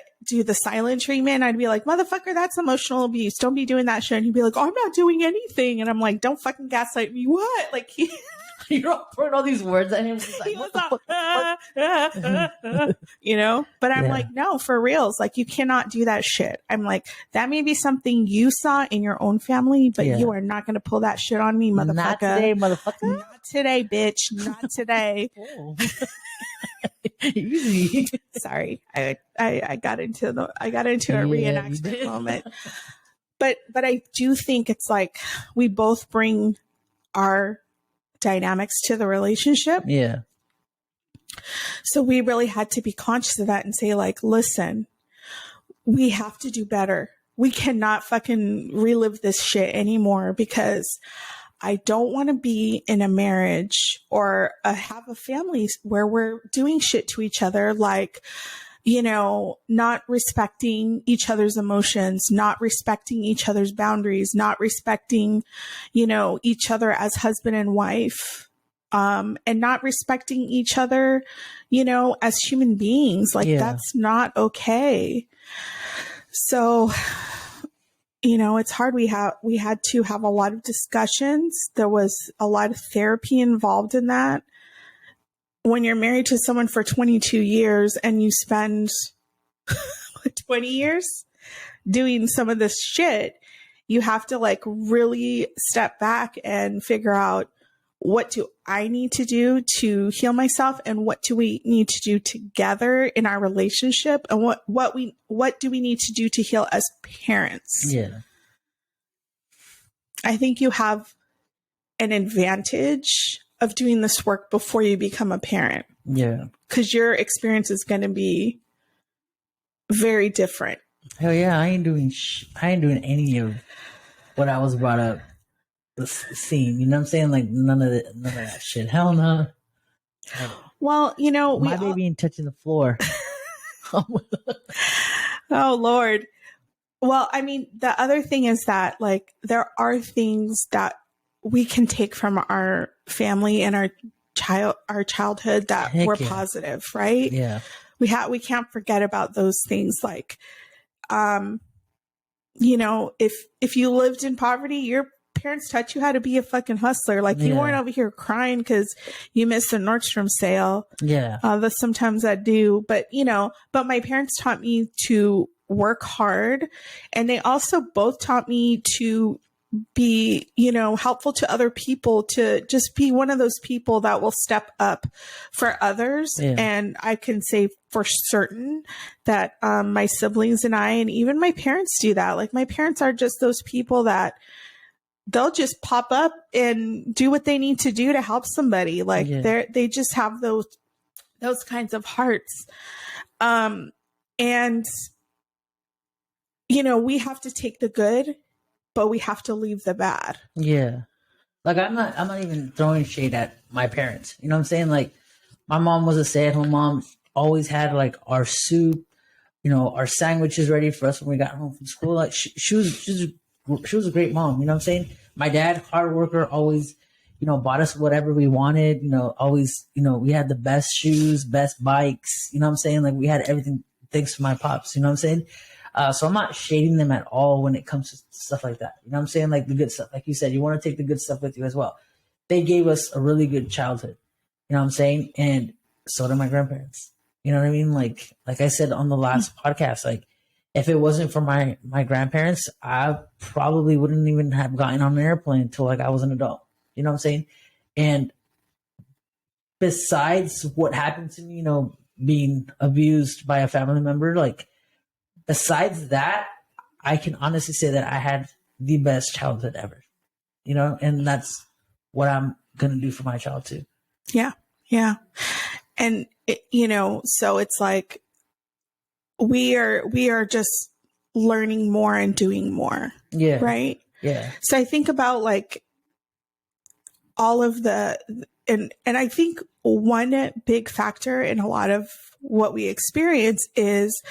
A: silent treatment. I'd be like, motherfucker, that's emotional abuse. Don't be doing that shit. And he'd be like, oh, I'm not doing anything. And I'm like, don't fucking gaslight me. What? Like,
B: you're all throwing all these words at him. Like,
A: he was all, you know, but I'm like, no, for reals. Like, you cannot do that shit. I'm like, that may be something you saw in your own family, but you are not going to pull that shit on me, motherfucker.
B: Not today, motherfucker.
A: Not today, bitch. Not today.
B: Easy.
A: Sorry. I got into a reenactment moment. But I do think it's like we both bring our dynamics to the relationship.
B: Yeah.
A: So we really had to be conscious of that and say like, listen, we have to do better. we cannot fucking relive this shit anymore, because I don't want to be in a marriage or have a family where we're doing shit to each other, like, you know, not respecting each other's emotions, not respecting each other's boundaries, not respecting, you know, each other as husband and wife, and not respecting each other, you know, as human beings. Like, that's not okay. So, you know, it's hard. We had to have a lot of discussions. There was a lot of therapy involved in that. When you're married to someone for 22 years and you spend 20 years doing some of this shit, you have to like really step back and figure out, what do I need to do to heal myself, and what do we need to do together in our relationship, and what do we need to do to heal as parents?
B: Yeah.
A: I think you have an advantage of doing this work before you become a parent.
B: Yeah.
A: Because your experience is going to be very different.
B: Hell yeah, I ain't doing any of what I was brought up the scene. You know what I'm saying? Like none of that shit. Hell no.
A: Well, you know,
B: my baby ain't touching the floor.
A: Oh Lord. Well, I mean, the other thing is that like there are things that we can take from our family and our childhood that were positive, right?
B: Yeah.
A: We can't forget about those things. Like, you know, if you lived in poverty, your parents taught you how to be a fucking hustler. Like, you weren't over here crying because you missed a Nordstrom sale.
B: Yeah.
A: That's sometimes I do, but you know, but my parents taught me to work hard, and they also both taught me to be, you know, helpful to other people, to just be one of those people that will step up for others.
B: Yeah.
A: And I can say for certain that my siblings and I, and even my parents do that. Like, my parents are just those people that they'll just pop up and do what they need to do to help somebody. Like, they just have those kinds of hearts. And you know, we have to take the good, but we have to leave the bad.
B: Yeah. Like, I'm not even throwing shade at my parents. You know what I'm saying? Like, my mom was a stay-at-home mom, always had like our soup, you know, our sandwiches ready for us when we got home from school. Like, she was a great mom. You know what I'm saying? My dad, hard worker, always, you know, bought us whatever we wanted. You know, always, you know, we had the best shoes, best bikes. You know what I'm saying? Like, we had everything thanks to my pops. You know what I'm saying? So I'm not shading them at all when it comes to stuff like that. You know what I'm saying? Like, the good stuff. Like you said, you want to take the good stuff with you as well. They gave us a really good childhood. You know what I'm saying? And so did my grandparents. You know what I mean? Like I said on the last podcast, like, if it wasn't for my grandparents, I probably wouldn't even have gotten on an airplane until like I was an adult. You know what I'm saying? And besides what happened to me, you know, being abused by a family member, like, besides that, I can honestly say that I had the best childhood ever, you know, and that's what I'm going to do for my child too.
A: Yeah. Yeah. And, you know, so it's like, we are just learning more and doing more.
B: Yeah.
A: Right.
B: Yeah.
A: So I think about like all of and I think one big factor in a lot of what we experience is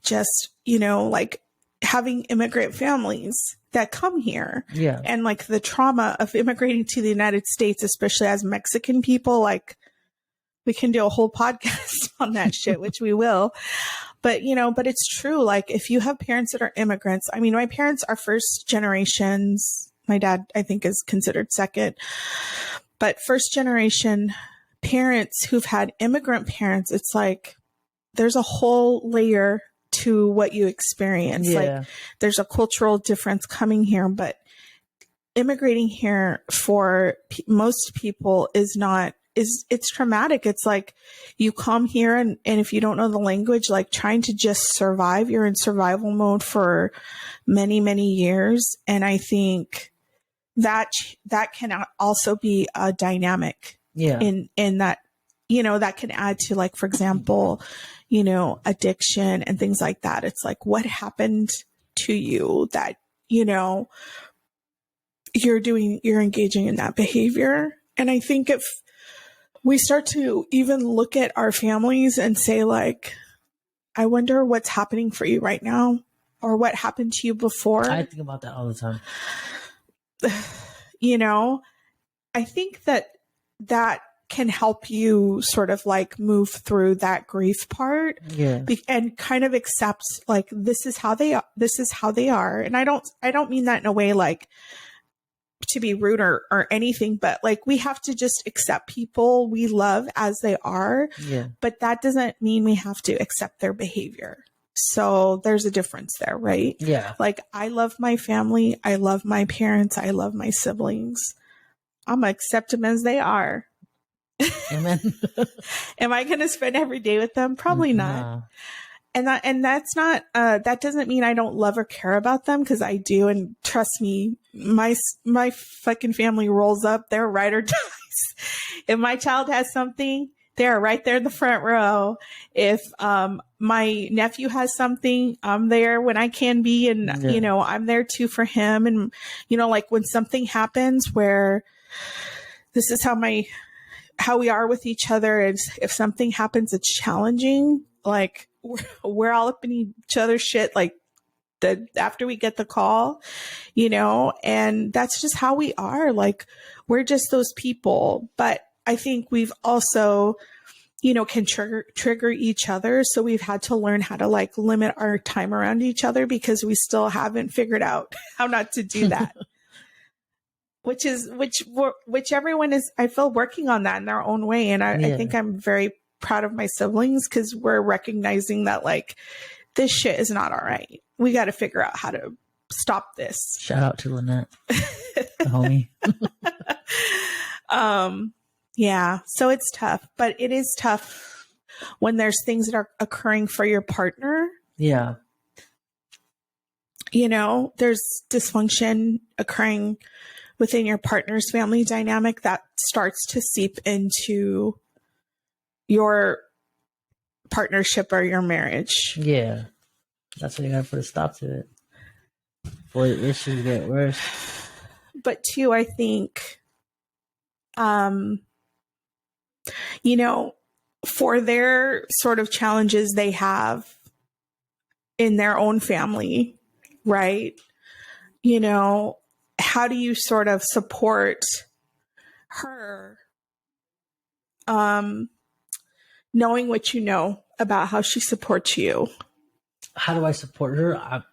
A: just, you know, like having immigrant families that come here.
B: Yeah.
A: And like the trauma of immigrating to the United States, especially as Mexican people. Like, we can do a whole podcast on that shit, which we will. But, you know, but it's true. Like, if you have parents that are immigrants, I mean, my parents are first generations. My dad, I think, is considered second. But first generation parents who've had immigrant parents, it's like there's a whole layer to what you experience.
B: Yeah.
A: Like, there's a cultural difference coming here, but immigrating here for most people it's traumatic. It's like you come here and if you don't know the language, like trying to just survive, you're in survival mode for many, many years. And I think that can also be a dynamic in that, you know, that can add to, like, for example, you know, addiction and things like that. It's like, what happened to you that, you know, you're engaging in that behavior. And I think if we start to even look at our families and say, like, I wonder what's happening for you right now, or what happened to you before.
B: I think about that all the time.
A: You know, I think that can help you sort of like move through that grief part, and kind of accept, like, this is how they are. And I don't mean that in a way like to be rude or anything, but like, we have to just accept people we love as they are.
B: Yeah.
A: But that doesn't mean we have to accept their behavior. So there's a difference there, right?
B: Yeah.
A: Like, I love my family. I love my parents. I love my siblings. I'm going to accept them as they are.
B: Amen.
A: Am I going to spend every day with them? Probably not. And that's not, that doesn't mean I don't love or care about them, because I do. And trust me, my fucking family rolls up. They're ride or dies. If my child has something, they're right there in the front row. If my nephew has something, I'm there when I can be. And, you know, I'm there too for him. And, you know, like, when something happens where this is how we are with each other, is if something happens, it's challenging. Like, we're all up in each other's shit, like, after we get the call, you know, and that's just how we are. Like, we're just those people. But I think we've also, you know, can trigger each other. So we've had to learn how to, like, limit our time around each other, because we still haven't figured out how not to do that. which everyone is, I feel, working on that in their own way. And I think I'm very proud of my siblings, because we're recognizing that, like, this shit is not all right. We got to figure out how to stop this.
B: Shout out to Lynette, the homie.
A: Yeah. So it's tough, but it is tough when there's things that are occurring for your partner.
B: Yeah.
A: You know, there's dysfunction occurring within your partner's family dynamic that starts to seep into your partnership or your marriage.
B: Yeah. That's why you gotta put a stop to it before the issues get worse.
A: But too, I think, you know, for their sort of challenges they have in their own family, right? You know, how do you sort of support her, knowing what you know about how she supports you?
B: How do I support her?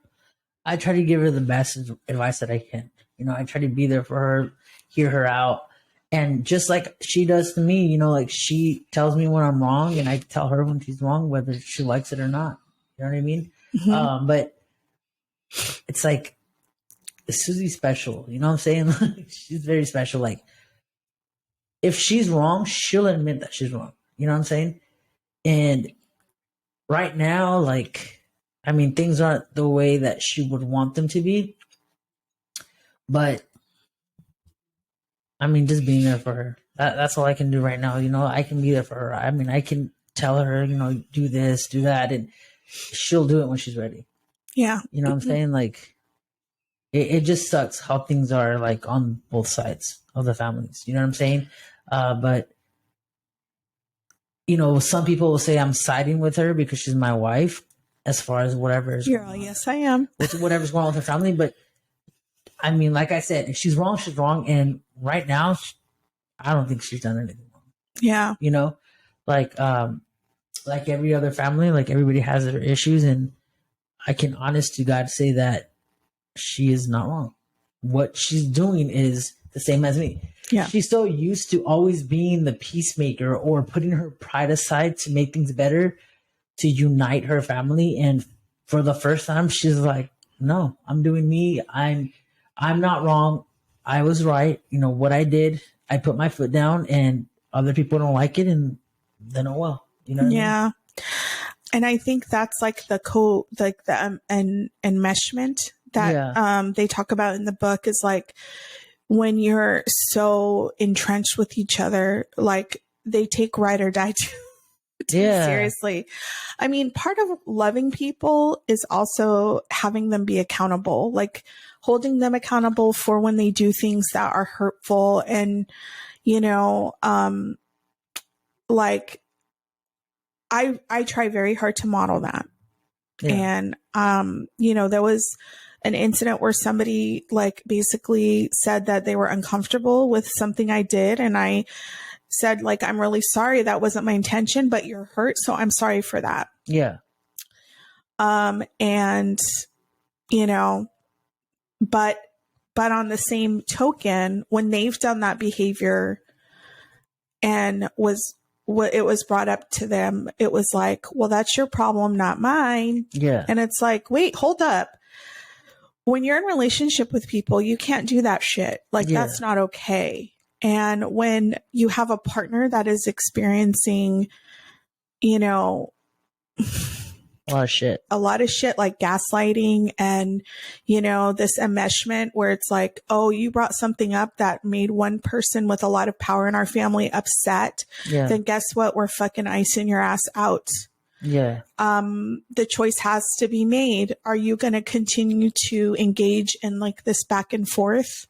B: I try to give her the best advice that I can. You know, I try to be there for her, hear her out. And just like she does to me, you know, like, she tells me when I'm wrong, and I tell her when she's wrong, whether she likes it or not. You know what I mean?
A: Mm-hmm.
B: But it's like, Susie's special. You know what I'm saying? Like, she's very special. Like, if she's wrong, she'll admit that she's wrong. You know what I'm saying? And right now, like, I mean, things aren't the way that she would want them to be. But, I mean, just being there for her. That's all I can do right now. You know, I can be there for her. I mean, I can tell her, you know, do this, do that, and she'll do it when she's ready.
A: Yeah.
B: You know what I'm saying? Like, it just sucks how things are, like, on both sides of the families. You know what I'm saying? But, you know, some people will say I'm siding with her because she's my wife, as far as whatever is
A: going on. Yes, I am.
B: Whatever's going on with her family. But, I mean, like I said, if she's wrong, she's wrong. And right now, I don't think she's done anything wrong.
A: Yeah.
B: You know, like every other family, like, everybody has their issues. And I can honest to God say that she is not wrong. What she's doing is the same as me.
A: Yeah.
B: She's so used to always being the peacemaker, or putting her pride aside to make things better, to unite her family. And for the first time, she's like, no, I'm doing me. I'm not wrong. I was right. You know what I did. I put my foot down, and other people don't like it, and then, oh well. You know what I mean?
A: And I think that's like the enmeshment that they talk about in the book, is like, when you're so entrenched with each other, like, they take ride or die too.
B: Yeah.
A: Seriously. I mean, part of loving people is also having them be accountable, like holding them accountable for when they do things that are hurtful. And, you know, like I try very hard to model that.
B: Yeah.
A: And, you know, there was an incident where somebody like basically said that they were uncomfortable with something I did. And I said, like, I'm really sorry. That wasn't my intention, but you're hurt. So I'm sorry for that.
B: Yeah.
A: And, you know, but on the same token, when they've done that behavior and it was brought up to them, it was like, well, that's your problem, not mine.
B: Yeah.
A: And it's like, wait, hold up. When you're in a relationship with people, you can't do that shit. Like, that's not okay. And when you have a partner that is experiencing, you know,
B: a lot of shit
A: like gaslighting and, you know, this enmeshment where it's like, oh, you brought something up that made one person with a lot of power in our family upset. Then guess what? We're fucking icing your ass out.
B: Yeah.
A: The choice has to be made. Are you going to continue to engage in like this back and forth?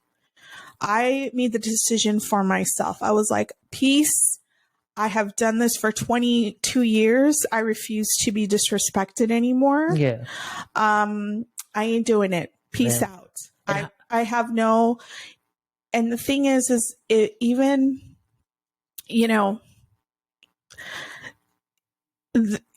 A: I made the decision for myself. I was like, peace. I have done this for 22 years. I refuse to be disrespected anymore.
B: Yeah.
A: I ain't doing it. Peace out. I have no, and the thing is it even, you know,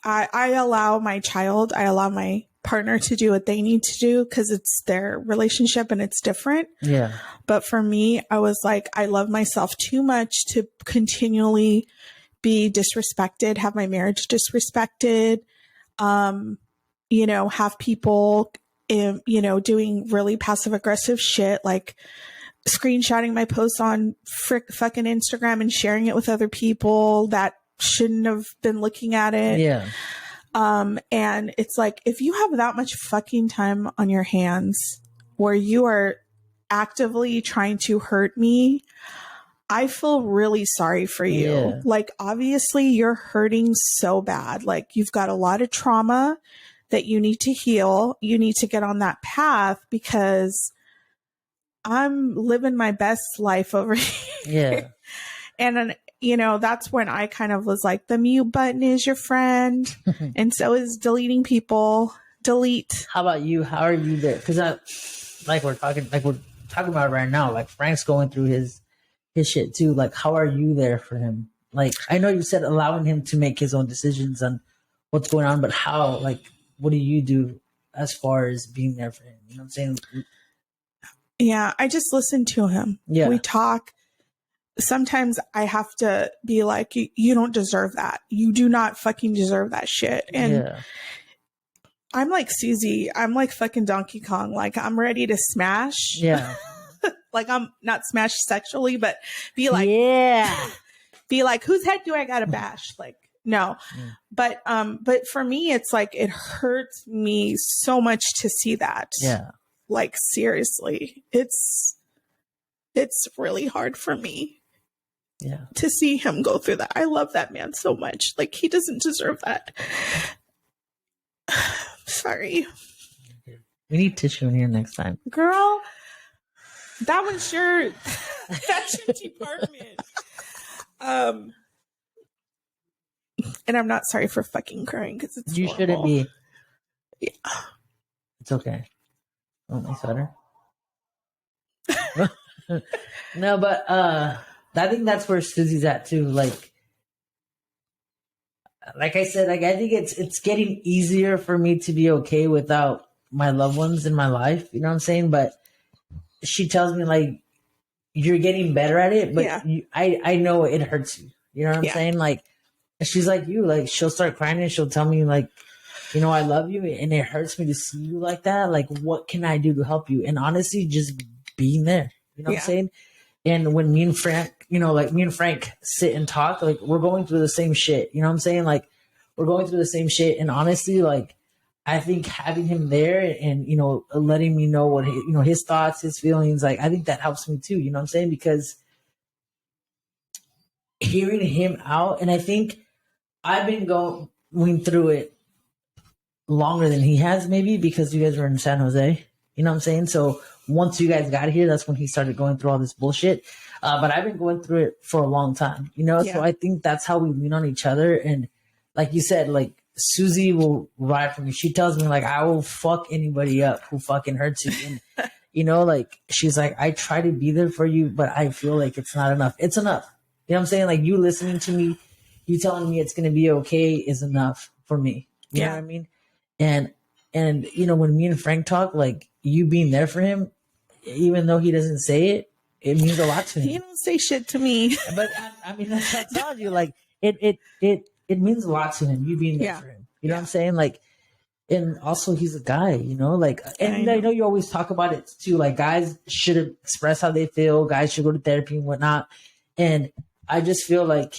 A: I allow my partner to do what they need to do because it's their relationship and it's different.
B: Yeah.
A: But for me, I was like, I love myself too much to continually be disrespected, have my marriage disrespected, you know, have people, you know, doing really passive aggressive shit, like screenshotting my posts on fucking Instagram and sharing it with other people that shouldn't have been looking at it.
B: Yeah.
A: And it's like, if you have that much fucking time on your hands where you are actively trying to hurt me, I feel really sorry for you.
B: Yeah.
A: Like, obviously you're hurting so bad. Like, you've got a lot of trauma that you need to heal. You need to get on that path because I'm living my best life over here.
B: Yeah.
A: And, you know, that's when I kind of was like, the mute button is your friend. And so is deleting people. Delete.
B: How about you? How are you there? Because we're talking about right now. Like, Frank's going through his shit too. Like, how are you there for him? Like, I know you said allowing him to make his own decisions on what's going on, but how? Like, what do you do as far as being there for him? You know what I'm saying?
A: Yeah, I just listen to him.
B: Yeah.
A: We talk. Sometimes I have to be like, you don't deserve that. You do not fucking deserve that shit. And I'm like Susie. I'm like fucking Donkey Kong. Like, I'm ready to smash.
B: Yeah.
A: Like, I'm not smash sexually, but be like, be like, whose head do I gotta bash? Like, no. But for me, it's like, it hurts me so much to see that.
B: Yeah.
A: Like, seriously, it's really hard for me.
B: Yeah.
A: To see him go through that. I love that man so much. Like, he doesn't deserve that. Sorry.
B: We need tissue in here next time.
A: Girl, that was that's your department. And I'm not sorry for fucking crying because it's
B: You
A: horrible.
B: shouldn't be.
A: Yeah.
B: It's okay. Oh, my sweater. No, but I think that's where Susie's at too. Like I said, like, I think it's getting easier for me to be okay without my loved ones in my life. You know what I'm saying? But she tells me, like, you're getting better at it, but I know it hurts you. You know what I'm saying? Like, she's like you. Like, she'll start crying and she'll tell me, like, you know, I love you, and it hurts me to see you like that. Like, what can I do to help you? And honestly, just being there. You know what I'm saying? And when me and Frank sit and talk, like, we're going through the same shit. You know what I'm saying? Like, we're going through the same shit. And honestly, like, I think having him there and, you know, letting me know what, his thoughts, his feelings, like, I think that helps me too. You know what I'm saying? Because hearing him out, and I think I've been going through it longer than he has, maybe because you guys were in San Jose. You know what I'm saying? So once you guys got here, that's when he started going through all this bullshit. But I've been going through it for a long time, you know?
A: Yeah.
B: So I think that's how we lean on each other. And like you said, like Susie will ride for me. She tells me like, I will fuck anybody up who fucking hurts you. And, you know, like she's like, I try to be there for you, but I feel like it's not enough. It's enough. You know what I'm saying? Like you listening to me, you telling me it's going to be okay is enough for me. You know what I mean? And you know, when me and Frank talk, like you being there for him, even though he doesn't say it, it means a lot to him.
A: He don't say shit to me.
B: But I mean, that's what I'm telling you. Like it means a lot to him. You being there for him. You know what I'm saying? Like, and also he's a guy. You know, like, and I know you always talk about it too. Like, guys should express how they feel. Guys should go to therapy and whatnot. And I just feel like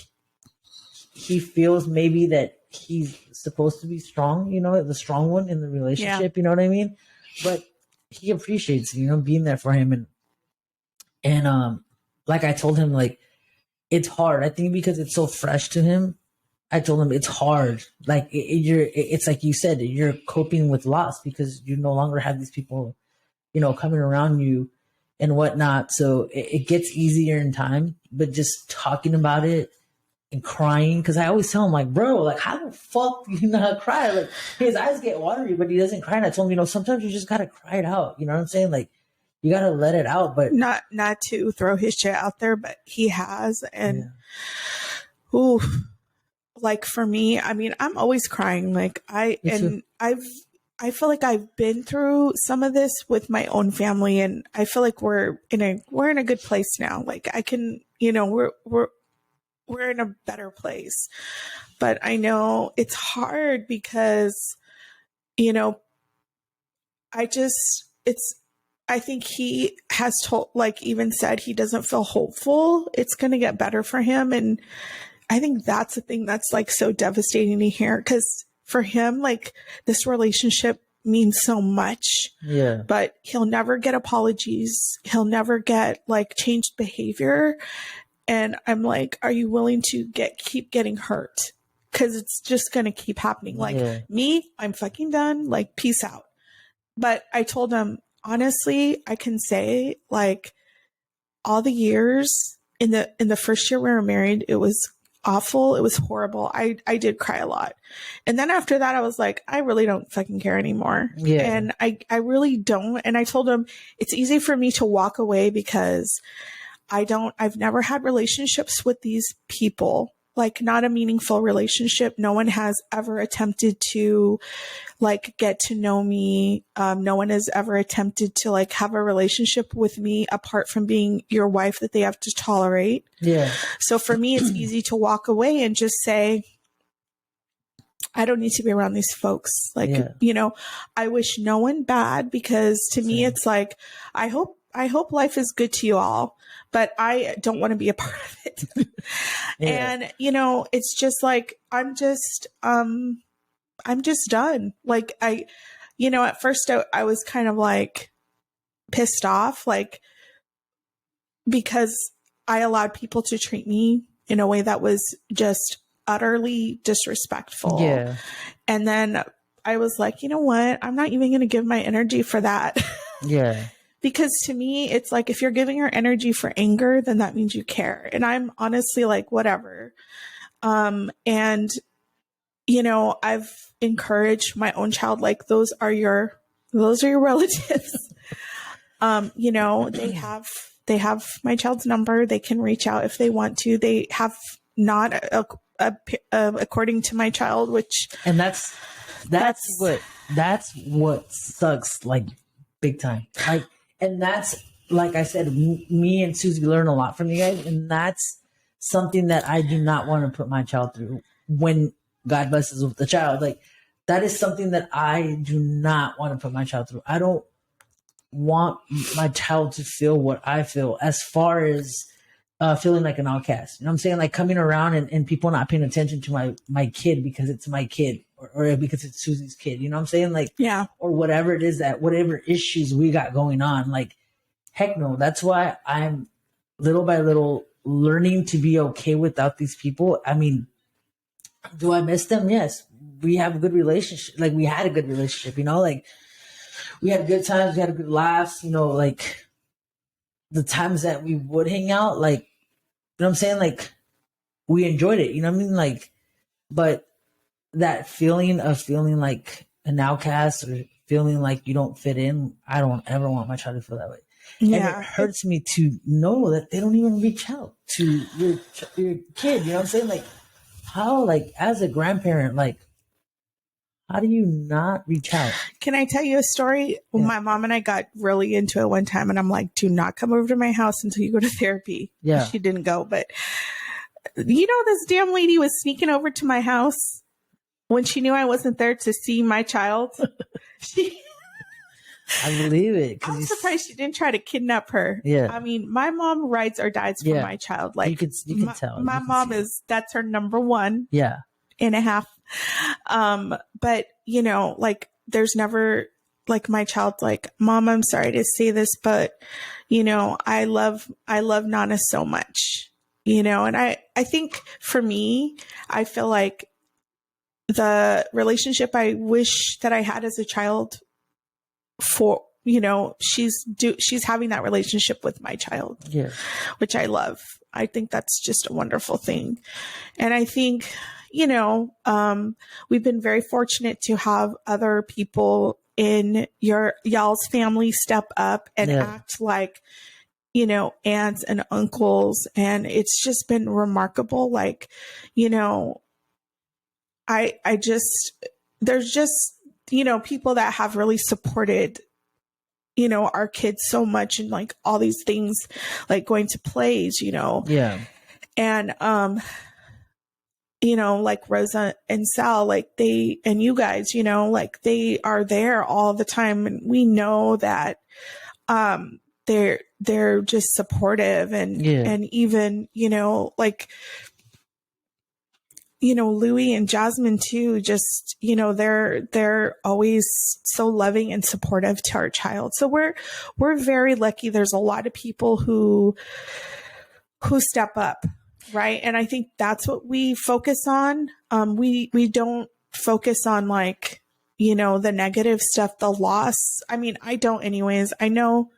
B: he feels maybe that he's supposed to be strong, you know, the strong one in the relationship, you know what I mean? But he appreciates, you know, being there for him. And like I told him, like, it's hard. I think because it's so fresh to him, I told him it's hard. Like it's like you said, you're coping with loss because you no longer have these people, you know, coming around you and whatnot. So it gets easier in time, but just talking about it and crying, because I always tell him, like, bro, like, how the fuck do you not cry? Like, his eyes get watery, but he doesn't cry. And I told him, you know, sometimes you just gotta cry it out. You know what I'm saying? Like, you gotta let it out. But
A: not to throw his shit out there, but he has. And ooh, like for me, I mean, I'm always crying. Like I feel like I've been through some of this with my own family, and I feel like we're in a good place now. Like I can, you know, we're in a better place. But I know it's hard because, you know, I think he has told, like, even said he doesn't feel hopeful. It's going to get better for him. And I think that's the thing that's like so devastating to hear, because for him, like, this relationship means so much.
B: Yeah.
A: But he'll never get apologies. He'll never get like changed behavior. And I'm like, are you willing to keep getting hurt? Because it's just going to keep happening. Like me, I'm fucking done. Like, peace out. But I told him, honestly, I can say, like, all the years in the first year we were married, it was awful. It was horrible. I did cry a lot. And then after that, I was like, I really don't fucking care anymore. Yeah. And I really don't. And I told him it's easy for me to walk away because I've never had relationships with these people, like not a meaningful relationship. No one has ever attempted to like get to know me. No one has ever attempted to like have a relationship with me apart from being your wife that they have to tolerate. Yeah. So for me, it's easy to walk away and just say, I don't need to be around these folks. Like, you know, I wish no one bad, because to me, it's like, I hope life is good to you all, but I don't want to be a part of it. And, you know, it's just like, I'm just done. Like you know, at first I was kind of like pissed off, like, because I allowed people to treat me in a way that was just utterly disrespectful. Yeah. And then I was like, you know what? I'm not even going to give my energy for that. Yeah. Because to me, it's like, if you're giving your energy for anger, then that means you care. And I'm honestly like, whatever. And, you know, I've encouraged my own child, like, those are your relatives. You know, they have my child's number. They can reach out if they want to. They have not according to my child, which, and that's what sucks, like, big time. Like, and that's, like I said, me and Susie learn a lot from you guys, and that's something that I do not want to put my child through when God blesses with the child. Like, that is something that I do not want to put my child through. I don't want my child to feel what I feel, as far as feeling like an outcast. You know what I'm saying? Like, coming around and people not paying attention to my kid because it's my kid, or because it's Susie's kid. You know what I'm saying? Like, yeah, or whatever it is, that whatever issues we got going on, like, heck no. That's why I'm little by little learning to be okay without these people. I mean,
B: Do I miss them? Yes. We have a good relationship. Like, we had a good relationship, you know, like we had good times, we had a good laughs, you know, like the times that we would hang out, like, you know what I'm saying? Like, we enjoyed it, you know what I mean? Like, but that feeling of feeling like an outcast or feeling like you don't fit in, I don't ever want my child to feel that way. And it
A: Yeah.
B: hurts me to know that they don't even reach out to your kid, you know what I'm saying? Like, how, like, as a grandparent, like, how do you not reach out?
A: Can I tell you a story?
B: Yeah.
A: My mom and I got really into it one time, and I'm like, do not come over to my house until you go to therapy.
B: Yeah.
A: She didn't go, but you know, this damn lady was sneaking over to my house when she knew I wasn't there to see my child.
B: I believe it.
A: I'm surprised she didn't try to kidnap her.
B: Yeah.
A: I mean, my mom rides or dies for my child. Like,
B: you can tell.
A: My mom that's her number one.
B: Yeah.
A: And a half. But you know, like, there's never, like, my child, like, Mom, I'm sorry to say this, but you know, I love Nana so much, you know, and I think for me, I feel like the relationship I wish that I had as a child, for, you know, she's having that relationship with my child,
B: Yeah.
A: which I love. I think that's just a wonderful thing. And I think, you know, we've been very fortunate to have other people in y'all's family step up and act like, you know, aunts and uncles. And it's just been remarkable. Like, you know, there's just, you know, people that have really supported, you know, our kids so much, and like all these things, like going to plays, you know.
B: Yeah.
A: And, you know, like Rosa and Sal, like they, and you guys, you know, like they are there all the time. And we know that, they're just supportive, and, and even, you know, like, you know, Louie and Jasmine too, just, you know, they're always so loving and supportive to our child. So we're very lucky. There's a lot of people who step up. Right. And I think that's what we focus on. We don't focus on, like, you know, the negative stuff, the loss. I mean, I don't anyways. I know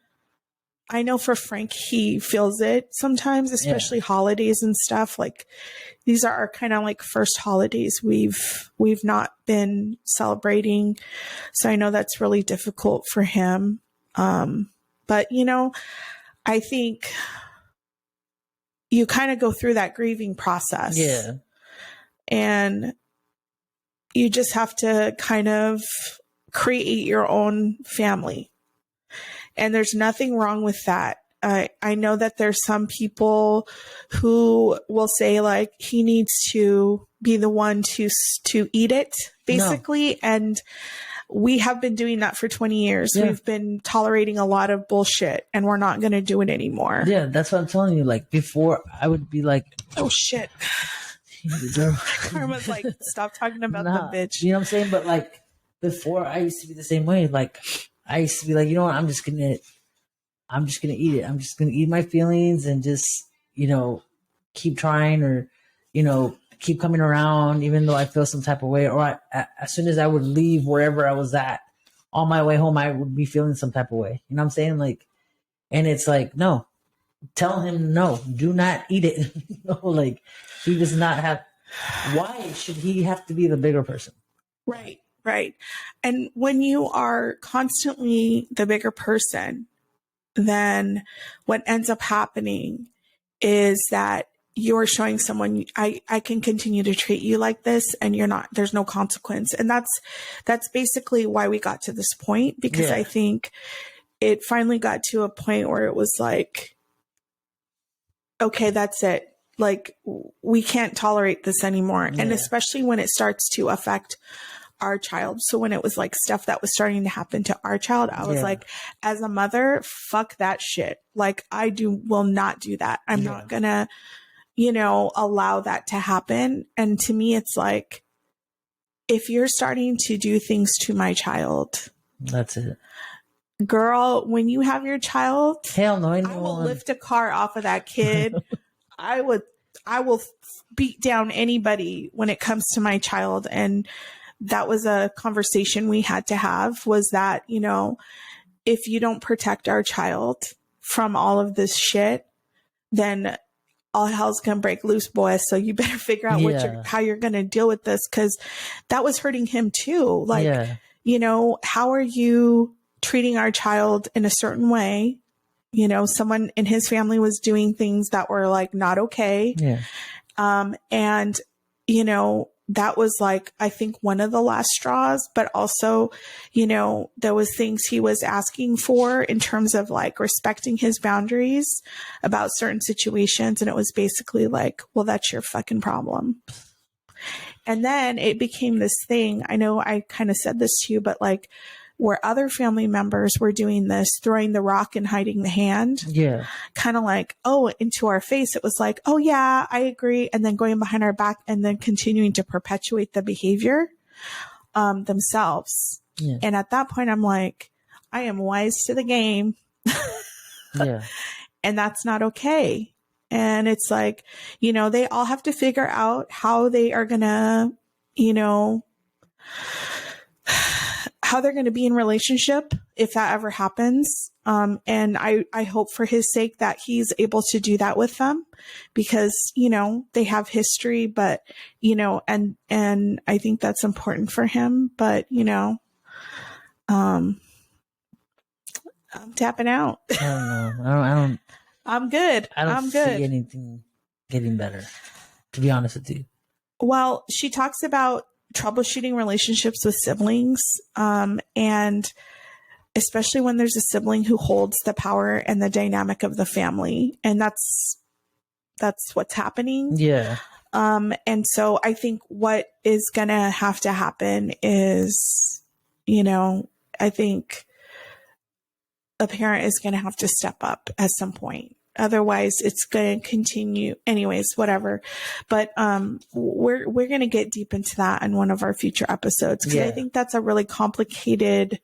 A: for Frank, he feels it sometimes, especially holidays and stuff. Like, these are our kind of like first holidays we've not been celebrating. So I know that's really difficult for him. But, you know, I think you kind of go through that grieving process. Yeah. And you just have to kind of create your own family. And there's nothing wrong with that. I know that there's some people who will say, like, he needs to be the one to eat it, basically. No. And we have been doing that for 20 years. Yeah. We've been tolerating a lot of bullshit, and we're not going to do it anymore.
B: Yeah, that's what I'm telling you. Like, before, I would be like,
A: oh, shit. Karma's like, stop talking about the bitch.
B: You know what I'm saying? But, like, before, I used to be the same way. Like, I used to be like, you know what? I'm just going to eat it. I'm just going to eat my feelings and just, you know, keep trying, or, you know, keep coming around, even though I feel some type of way. Or as soon as I would leave wherever I was at, on my way home, I would be feeling some type of way. You know what I'm saying? Like, and it's like, no, tell him no, do not eat it. No, like, he does not have, why should he have to be the bigger person?
A: Right, right. And when you are constantly the bigger person, then what ends up happening is that you're showing someone, I can continue to treat you like this, and there's no consequence. And that's basically why we got to this point, because I think it finally got to a point where it was like, okay, that's it. Like, we can't tolerate this anymore. Yeah. And especially when it starts to affect our child. So when it was like stuff that was starting to happen to our child, I was like, as a mother, fuck that shit. Like, will not do that. I'm not gonna, you know, allow that to happen. And to me, it's like, if you're starting to do things to my child,
B: that's it.
A: Girl, when you have your child,
B: hell no,
A: I will lift a car off of that kid. I would I will beat down anybody when it comes to my child. And that was a conversation we had to have, was that, you know, if you don't protect our child from all of this shit, then all hell's gonna break loose, boy. So you better figure out how you're gonna deal with this, because that was hurting him too. Like, you know, how are you treating our child in a certain way? You know, someone in his family was doing things that were like not okay. And, you know, that was like, I think one of the last straws, but also, you know, there was things he was asking for in terms of like respecting his boundaries about certain situations. And it was basically like, well, that's your fucking problem. And then it became this thing. I know I kind of said this to you, but like, where other family members were doing this, throwing the rock and hiding the hand. Kind of like, oh, into our face. It was like, oh yeah, I agree. And then going behind our back and then continuing to perpetuate the behavior, themselves. And at that point, I'm like, I am wise to the game. And that's not okay. And it's like, you know, they all have to figure out how they are gonna, you know, how they're going to be in relationship if that ever happens. And I hope for his sake that he's able to do that with them, because, you know, they have history, but, you know, and I think that's important for him, but, you know, I'm tapping out.
B: I don't know.
A: I'm good.
B: I don't see anything getting better, to be honest with you.
A: Well, she talks about troubleshooting relationships with siblings, and especially when there's a sibling who holds the power and the dynamic of the family, and that's what's happening. And so I think what is gonna have to happen is, you know, I think a parent is gonna have to step up at some point. Otherwise it's going to continue anyways, whatever. But, we're going to get deep into that in one of our future episodes, because I think that's a really complicated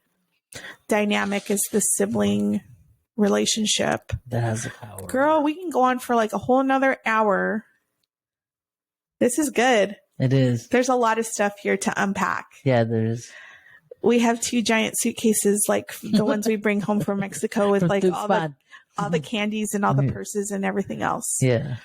A: dynamic, is the sibling relationship
B: that has the power.
A: Girl, we can go on for like a whole nother hour. This is good.
B: It is.
A: There's a lot of stuff here to unpack.
B: Yeah, there is.
A: We have 2 giant suitcases, like the ones we bring home from Mexico, with like all the candies and all the purses and everything else.
B: Yeah.